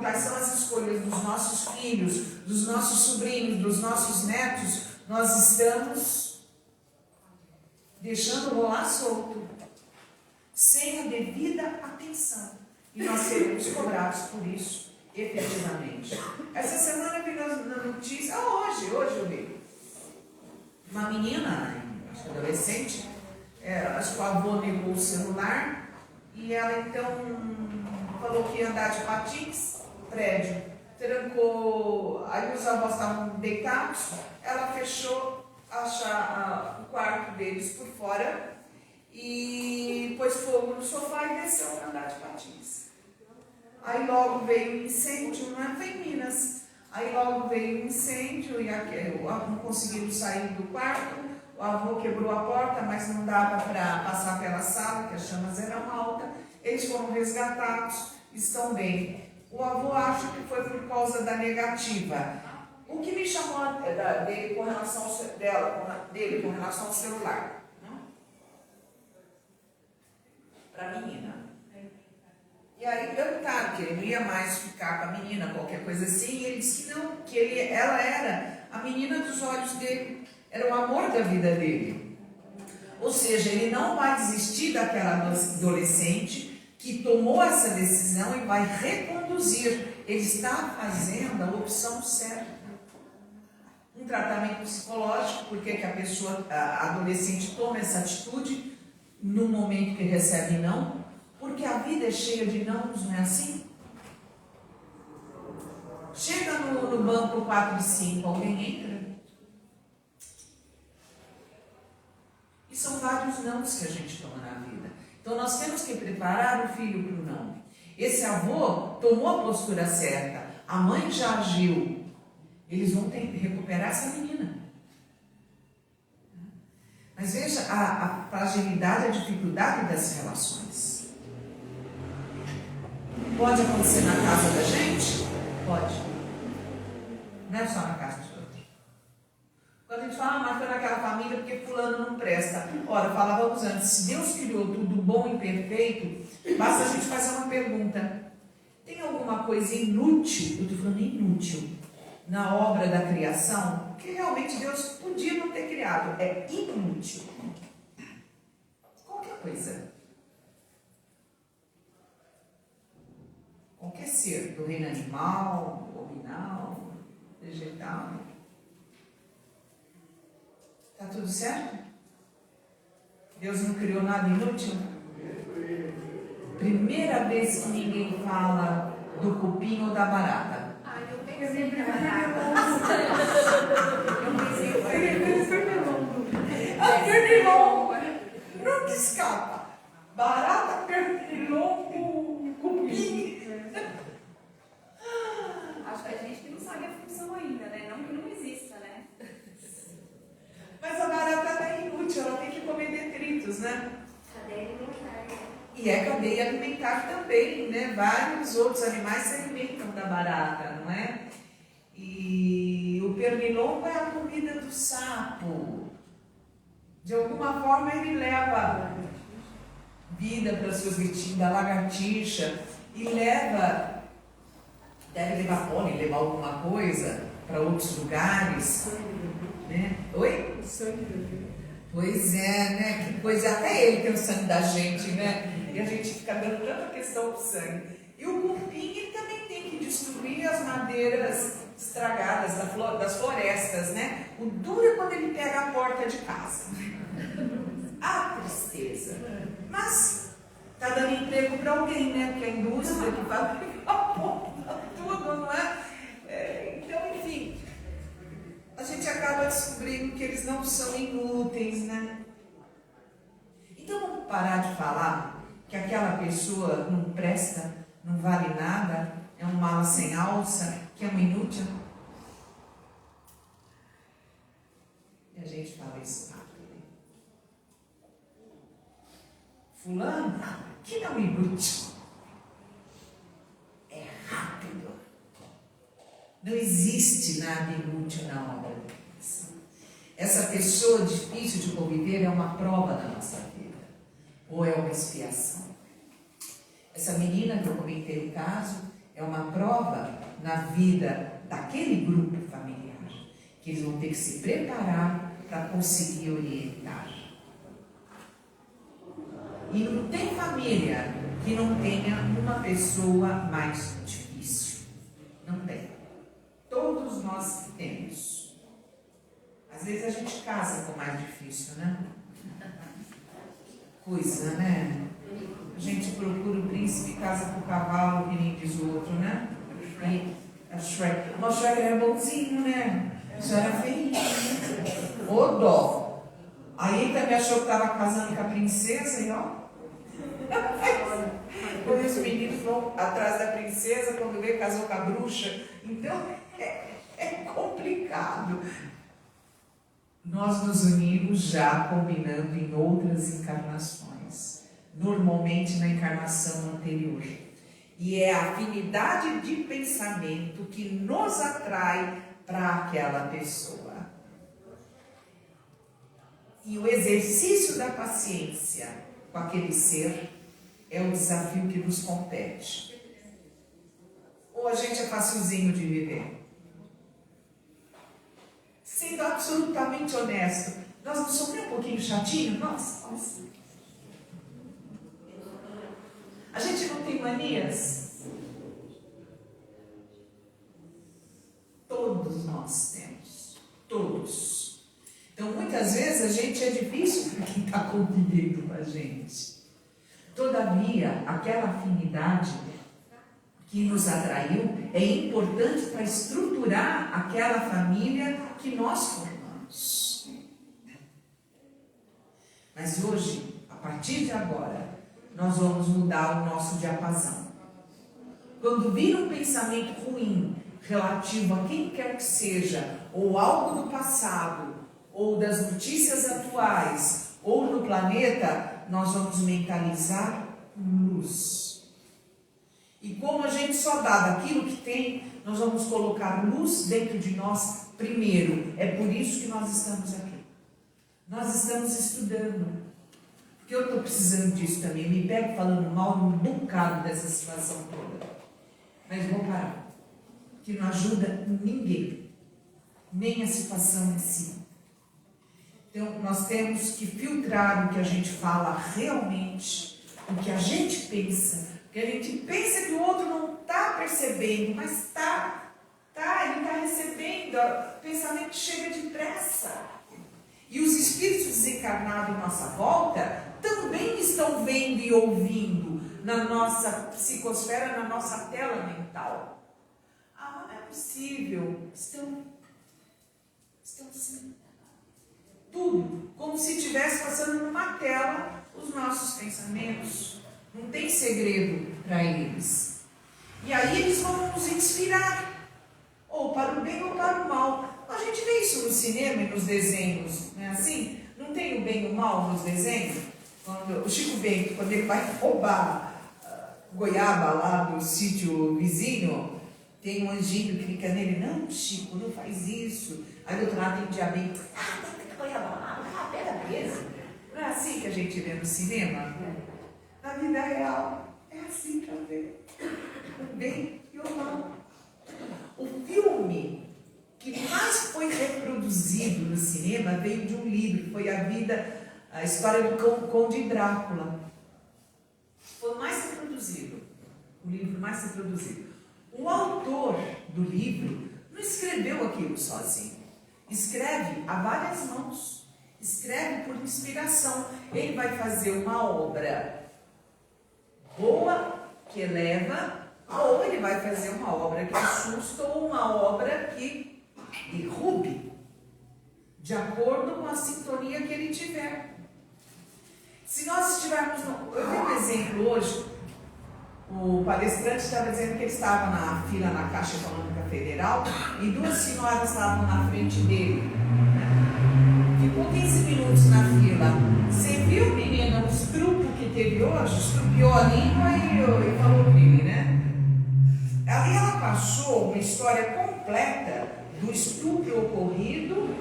quais são as escolhas dos nossos filhos, dos nossos sobrinhos, dos nossos netos, nós estamos deixando rolar solto, sem a devida atenção. E nós seremos cobrados por isso, efetivamente. Essa semana eu vi na notícia, hoje eu vi, uma menina, acho que adolescente, acho que o avô negou o celular, e ela então falou que ia andar de patins, prédio, trancou, aí os avós estavam deitados, ela fechou o quarto deles por fora e pôs fogo no sofá e desceu para andar de patins. Aí logo veio um incêndio, não foi em Minas, aí logo veio um incêndio e não conseguiram sair do quarto, o avô quebrou a porta, mas não dava para passar pela sala, que as chamas eram altas, eles foram resgatados, estão bem. O avô acha que foi por causa da negativa. O que me chamou dele com relação ao celular? Para a menina. E aí perguntaram que ele não ia mais ficar com a menina, qualquer coisa assim, e ele disse que não, que ela era a menina dos olhos dele, era o amor da vida dele. Ou seja, ele não vai desistir daquela adolescente que tomou essa decisão e vai reconduzir. Ele está fazendo a opção certa. Um tratamento psicológico, porque que a adolescente toma essa atitude no momento que recebe não, porque a vida é cheia de não é assim? banco 4 e 5, alguém entra? E são vários nãos que a gente toma na vida. Então nós temos que preparar o filho para o não. Esse avô tomou a postura certa, a mãe já agiu. Eles vão ter que recuperar essa menina. Mas veja a fragilidade, a dificuldade das relações. Pode acontecer na casa da gente? Pode. Não é só na casa dos outros. Quando a gente fala, mas foi naquela família porque fulano não presta. Ora, falávamos antes, se Deus criou tudo bom e perfeito, basta a gente fazer uma pergunta. Tem alguma coisa inútil, eu estou falando inútil, na obra da criação, que realmente Deus podia não ter criado? É inútil. Qualquer coisa. Qualquer ser, do reino animal, nominal, vegetal. Tá tudo certo? Deus não criou nada inútil? Primeira vez que ninguém fala do cupim ou da barata. Eu pensei que era barata. Eu pensei que A pernilongo nunca escapa. Barata, pernilongo, cupim. Acho que a gente não sabe a função ainda, né? Não que não exista, né? Mas a barata não é inútil, ela tem que comer detritos, né? Cadeia alimentar. E é cadeia alimentar também, né? Vários outros animais se alimentam da barata, não é? E o pernilongo é a comida do sapo. De alguma forma ele leva vida para seus vitinhos, da lagartixa, e deve levar pólen, levar alguma coisa para outros lugares. Né? Oi? Pois é, né? Que coisa, até ele tem o sangue da gente, né? E a gente fica dando tanta questão pro sangue. E o cupim, ele também tem que destruir as madeiras estragadas das florestas, né? O duro é quando ele pega a porta de casa. Ah, tristeza. Mas tá dando emprego para alguém, né? Porque a indústria que fabrica a porta, tudo, não é? Então, enfim, a gente acaba descobrindo que eles não são inúteis, né? Então vamos parar de falar que aquela pessoa não presta, não vale nada, é um mala sem alça, que é um inútil. E a gente fala isso rápido. Fulano, que não é inútil. É rápido. Não existe nada inútil na obra da criação. Essa pessoa difícil de conviver é uma prova da nossa vida. Ou é uma expiação. Essa menina que eu comentei o caso é uma prova na vida daquele grupo familiar, que eles vão ter que se preparar para conseguir orientar. E não tem família que não tenha uma pessoa mais difícil. Não tem. Todos nós temos. Às vezes a gente casa com o mais difícil, né? Coisa, né? A gente procura o príncipe e casa com o cavalo, que nem diz o outro, né? E a Shrek. Nossa, Shrek era bonzinho, né? Isso era feio. Ô dó. Aí ele também achou que estava casando com a princesa e ó. Quando os meninos vão atrás da princesa, quando vê, casou com a bruxa. Então, é complicado. Nós nos unimos já combinando em outras encarnações. Normalmente na encarnação anterior. E é a afinidade de pensamento que nos atrai para aquela pessoa. E o exercício da paciência com aquele ser é o desafio que nos compete. Ou a gente é facilzinho de viver? Sendo absolutamente honesto, nós não somos nem um pouquinho chatinhos? Nossa. A gente não tem manias? Todos nós temos. Todos. Então, muitas vezes, a gente é difícil para quem está convivendo com a gente. Todavia, aquela afinidade que nos atraiu é importante para estruturar aquela família que nós formamos. Mas hoje, a partir de agora, nós vamos mudar o nosso diapasão. Quando vir um pensamento ruim relativo a quem quer que seja, ou algo do passado, ou das notícias atuais, ou no planeta, nós vamos mentalizar luz. E como a gente só dá daquilo que tem, nós vamos colocar luz dentro de nós primeiro. É por isso que nós estamos aqui. Nós estamos estudando. Porque eu estou precisando disso também. Me pego falando mal num bocado dessa situação toda. Mas vou parar. Que não ajuda ninguém. Nem a situação em si. Então, nós temos que filtrar o que a gente fala realmente, o que a gente pensa. Porque a gente pensa que o outro não está percebendo, mas está, ele está recebendo. O pensamento chega depressa. E os espíritos desencarnados em nossa volta também estão vendo e ouvindo na nossa psicosfera, na nossa tela mental. Ah, mas não é possível. Estão sim. Tudo, como se estivesse passando numa tela os nossos pensamentos. Não tem segredo para eles. E aí eles vão nos inspirar, ou para o bem ou para o mal. A gente vê isso no cinema e nos desenhos, não é assim? Não tem o bem e o mal nos desenhos? Quando o Chico Bento, quando ele vai roubar goiaba lá do sítio vizinho, tem um anjinho que fica nele, não, Chico, não faz isso. Aí do outro lado tem um diabinho, goiaba lá, pega mesmo. Não é assim que a gente vê no cinema? Na vida real, é assim também. O bem e o mal. O filme que mais foi reproduzido no cinema veio de um livro, foi a história do Conde Drácula. Foi mais reproduzido, o livro mais reproduzido. O autor do livro não escreveu aquilo sozinho. Escreve a várias mãos. Escreve por inspiração. Ele vai fazer uma obra boa, que eleva, ou ele vai fazer uma obra que assusta, ou uma obra que derrube, de acordo com a sintonia que ele tiver. Se nós estivermos... Eu vi um exemplo hoje, o palestrante estava dizendo que ele estava na fila na Caixa Econômica Federal e duas senhoras estavam na frente dele. Ficou 15 minutos na fila. Você viu, menina, o estrupo que teve hoje? Estrupiou a língua e falou crime, né? Ali ela passou uma história completa do estupro ocorrido,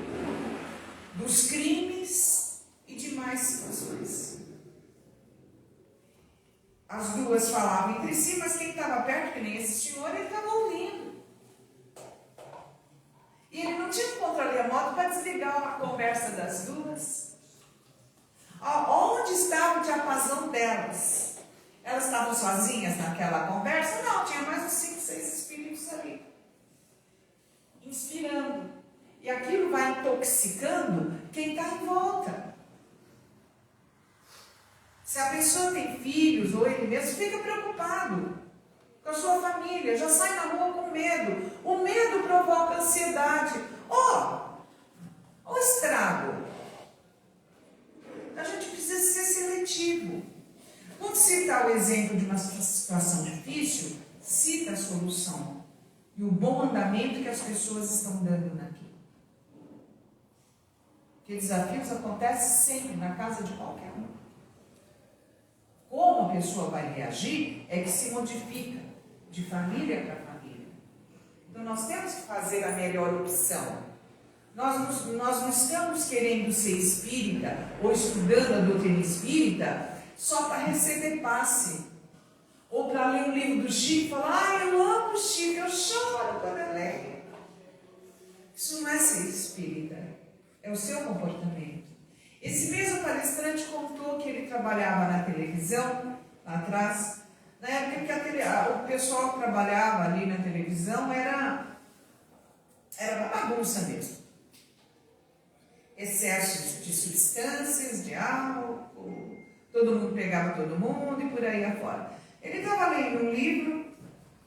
dos crimes e de mais situações. As duas falavam entre si, mas quem estava perto, que nem esse senhor, ele estava ouvindo. E ele não tinha um controle remoto para desligar a conversa das duas. Onde estava o diapasão delas? Elas estavam sozinhas naquela conversa? Não, tinha mais uns 5, 6 espíritos ali. Inspirando. E aquilo vai intoxicando quem está em volta. Se a pessoa tem filhos ou ele mesmo, fica preocupado com a sua família, já sai na rua com medo. O medo provoca ansiedade. O estrago. A gente precisa ser seletivo. Quando citar o exemplo de uma situação difícil, cita a solução e o bom andamento que as pessoas estão dando naquilo. Porque desafios acontecem sempre na casa de qualquer um. Como a pessoa vai reagir é que se modifica de família para família. Então nós temos que fazer a melhor opção. Nós não estamos querendo ser espírita ou estudando a doutrina espírita só para receber passe. Ou para ler um livro do Chico e falar, eu amo o Chico, eu choro quando eu leio. Isso não é ser espírita, é o seu comportamento. Esse mesmo palestrante contou que ele trabalhava na televisão, lá atrás, na época que o pessoal que trabalhava ali na televisão era uma bagunça mesmo. Excessos de substâncias, de álcool, todo mundo pegava todo mundo e por aí afora. Ele estava lendo um livro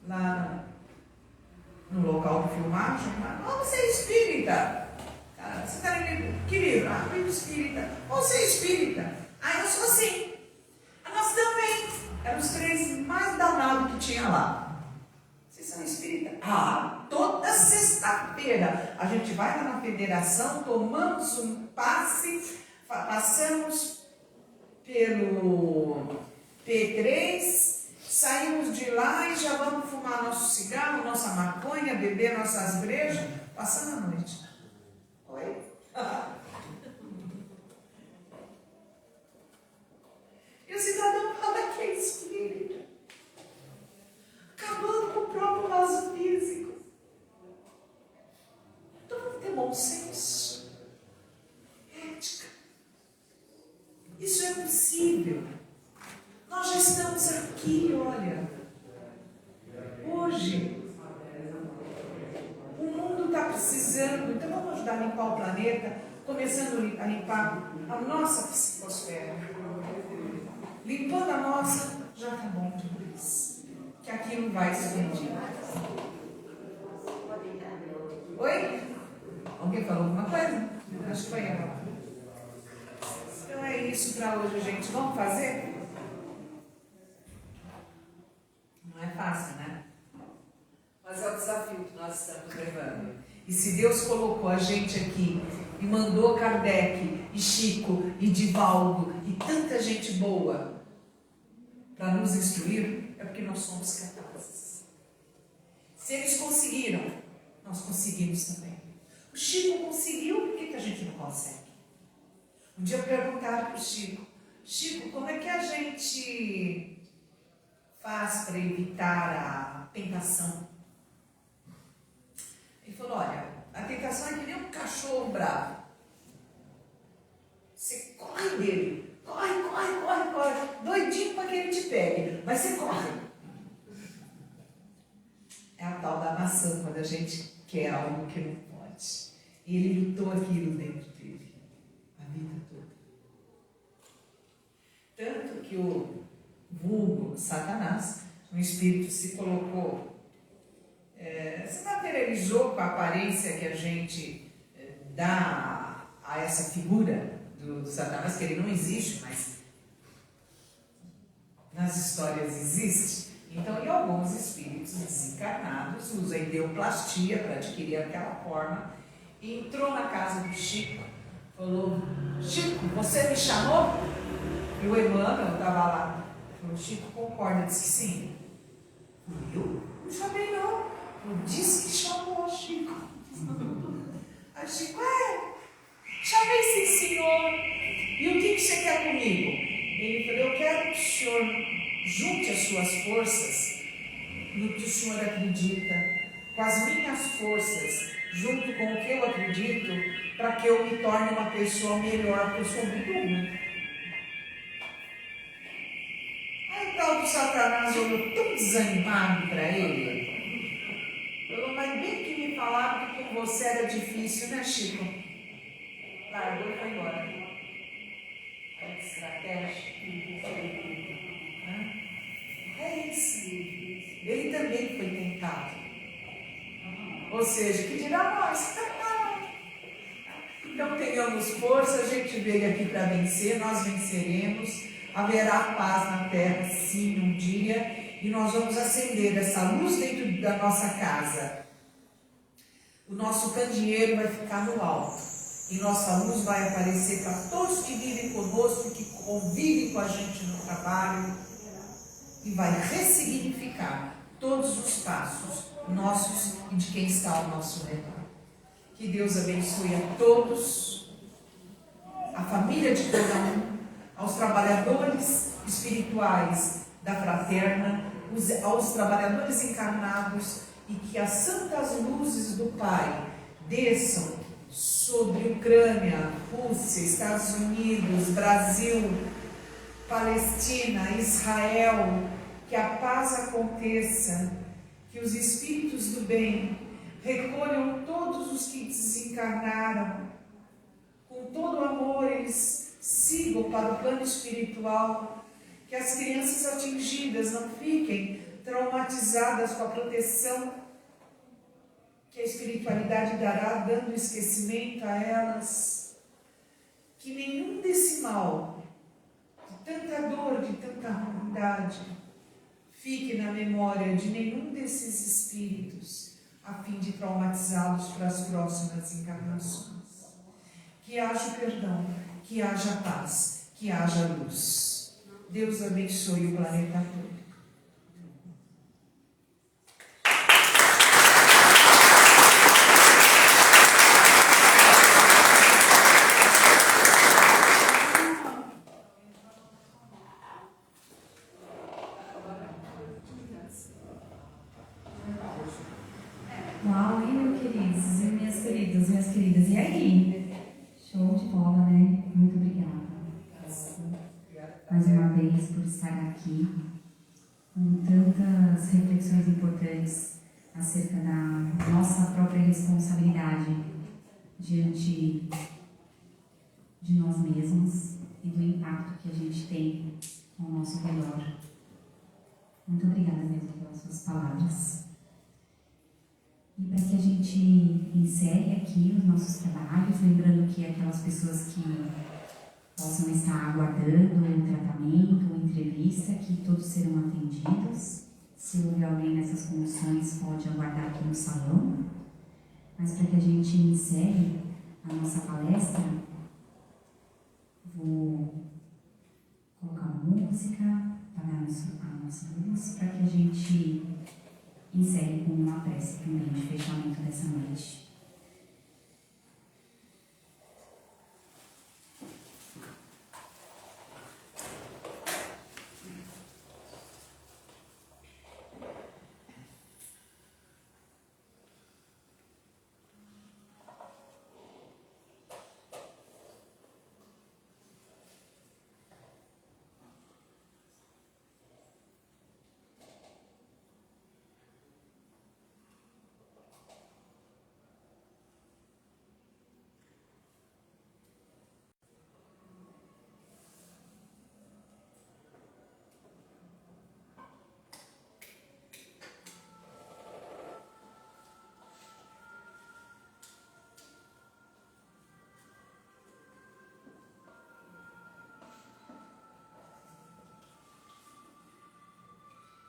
lá no local de filmagem, você é espírita. Cara, você está lendo que livro? Livro espírita. Você é espírita. Eu sou assim. Nós também. Eram os 3 mais danados que tinha lá. Vocês são espírita? Toda sexta-feira a gente vai lá na federação, tomamos um passe, passamos pelo P3, saímos de lá e já vamos fumar nosso cigarro, nossa maconha, beber nossas brejas, passando a noite. Oi? E o cidadão fala que é espírita, acabando com o próprio vaso físico. Então vamos ter bom senso, ética. Isso é possível. Nós já estamos aqui, olha. Hoje, o mundo está precisando, então vamos ajudar a limpar o planeta, começando a limpar a nossa psicosfera. Limpando a nossa, já está bom demais. Que aqui não vai se expandir. Oi? Alguém falou alguma coisa? Acho que foi ela. Então é isso para hoje, gente. Vamos fazer? Não é fácil, né? Mas é o desafio que nós estamos levando. E se Deus colocou a gente aqui e mandou Kardec, e Chico, e Divaldo, e tanta gente boa para nos instruir, é porque nós somos capazes. Se eles conseguiram, nós conseguimos também. O Chico conseguiu, por que a gente não consegue? Um dia perguntaram para o Chico: Chico, como é que a gente faz para evitar a tentação? Ele falou: olha, a tentação é que nem um cachorro bravo. Você corre dele, corre, doidinho para que ele te pegue, mas você corre. É a tal da maçã, quando a gente quer algo que não pode. E ele lutou aquilo dentro dele, a vida toda. Tanto que o vulgo Satanás, o espírito se colocou, se materializou com a aparência que a gente dá a essa figura do Satanás, que ele não existe, mas nas histórias existe. Então, em alguns espíritos desencarnados, usa a ideoplastia para adquirir aquela forma, e entrou na casa do Chico, falou: Chico, você me chamou? E o Emmanuel estava lá. Falou: Chico, concorda? Disse que sim. Eu não chamei, não. Eu disse que chamou, Chico. Aí Chico: chamei sim, senhor. E o que você quer comigo? Ele falou: eu quero que o senhor junte as suas forças no que o senhor acredita, com as minhas forças, junto com o que eu acredito, para que eu me torne uma pessoa melhor, porque eu sou muito ruim. Aí o tal do Satanás olhou tão desanimado para ele. Falou: mas bem que me falaram que com você era difícil, né, Chico? Largou e foi embora. Olha que estratégia. É isso. Ele também foi tentado. Ou seja, que dirá nós? Então tenhamos força, a gente veio aqui para vencer, nós venceremos. Haverá paz na terra, sim, um dia, e nós vamos acender essa luz dentro da nossa casa. O nosso candeeiro vai ficar no alto, e nossa luz vai aparecer para todos que vivem conosco, que convivem com a gente no trabalho, e vai ressignificar todos os passos nossos e de quem está ao nosso redor. Que Deus abençoe a todos, a família de cada um, aos trabalhadores espirituais da fraterna, aos trabalhadores encarnados, e que as santas luzes do Pai desçam sobre Ucrânia, Rússia, Estados Unidos, Brasil, Palestina, Israel, que a paz aconteça, que os espíritos do bem recolham todos os que desencarnaram, com todo o amor eles sigam para o plano espiritual, que as crianças atingidas não fiquem traumatizadas com a proteção que a espiritualidade dará, dando esquecimento a elas, que nenhum desse mal, de tanta dor, de tanta ruindade, fique na memória de nenhum desses espíritos, a fim de traumatizá-los para as próximas encarnações. Que haja perdão, que haja paz, que haja luz. Deus abençoe o planeta todo. Uau, hein, meus queridos e minhas queridas. E aí? Show de bola, né? Muito obrigada. Mais uma vez por estar aqui com tantas reflexões importantes acerca da nossa própria responsabilidade diante de nós mesmos e do impacto que a gente tem ao nosso redor. Muito obrigada mesmo pelas suas palavras. E para que a gente encerre aqui os nossos trabalhos, lembrando que aquelas pessoas que possam estar aguardando um tratamento, uma entrevista, que todos serão atendidos. Se houver alguém nessas condições, pode aguardar aqui no salão. Mas para que a gente encerre a nossa palestra, vou colocar uma música, apagar a nossa luz, para que a gente encerre com uma prece também de fechamento dessa noite.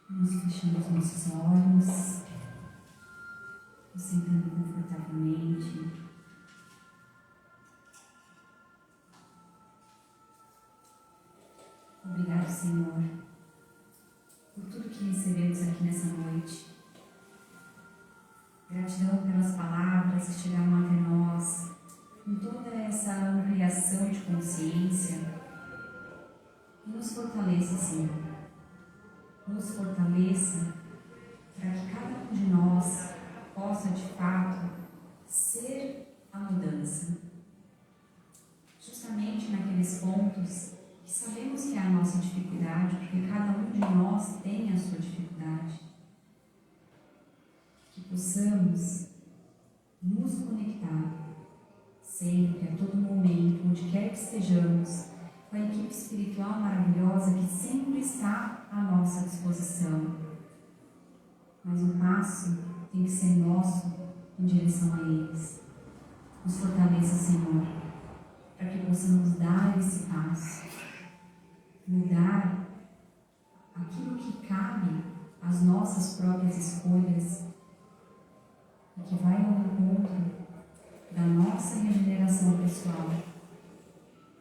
Vamos fechando os nossos olhos, nos sentando confortavelmente. Obrigado, Senhor, por tudo que recebemos aqui nessa noite. Gratidão pelas palavras que chegaram até nós, com toda essa ampliação de consciência. E nos fortaleça, Senhor. Nos fortaleça para que cada um de nós possa, de fato, ser a mudança. Justamente naqueles pontos que sabemos que é a nossa dificuldade, porque cada um de nós tem a sua dificuldade. Que possamos nos conectar sempre, a todo momento, onde quer que estejamos, com a equipe espiritual maravilhosa que sempre está à nossa disposição. Mas o passo tem que ser nosso em direção a eles. Nos fortaleça, Senhor, para que possamos dar esse passo, mudar aquilo que cabe às nossas próprias escolhas e que vai ao encontro da nossa regeneração pessoal.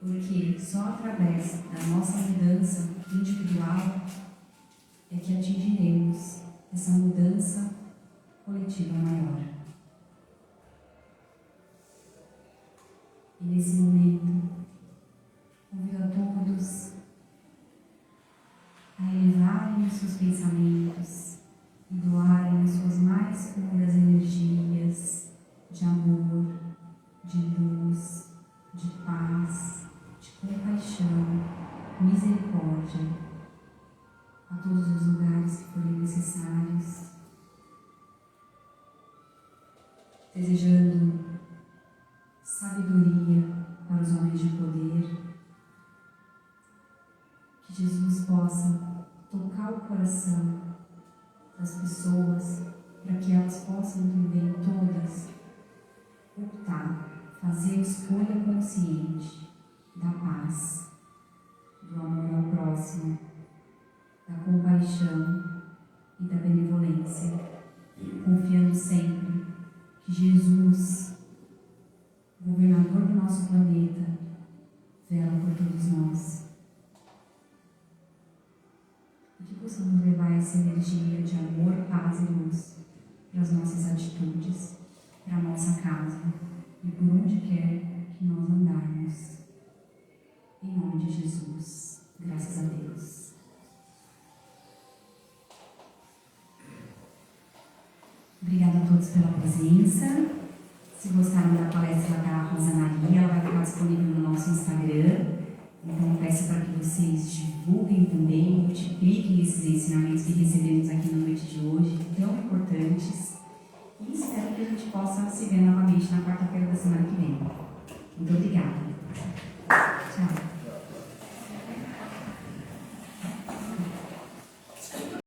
Porque só através da nossa mudança individual é que atingiremos essa mudança coletiva maior. E nesse momento, convido a todos a elevarem os seus pensamentos e doarem as suas mais puras energias de amor, de luz, de paz, de compaixão, misericórdia a todos os lugares que forem necessários, desejando sabedoria para os homens de poder, que Jesus possa tocar o coração das pessoas, para que elas possam também todas optar, fazer escolha consciente da paz, do amor ao próximo, da compaixão e da benevolência, confiando sempre que Jesus, governador do nosso planeta, vela por todos nós. E que possamos levar essa energia de amor, paz e luz para as nossas atitudes, para a nossa casa e por onde quer que nós andarmos. Em nome de Jesus. Graças a Deus. Obrigada a todos pela presença. Se gostaram da palestra da Rosa Maria, ela vai ficar disponível no nosso Instagram. Então, peço para que vocês divulguem também, multipliquem esses ensinamentos que recebemos aqui na noite de hoje, tão importantes. E espero que a gente possa se ver novamente na quarta-feira da semana que vem. Muito obrigada. Tchau.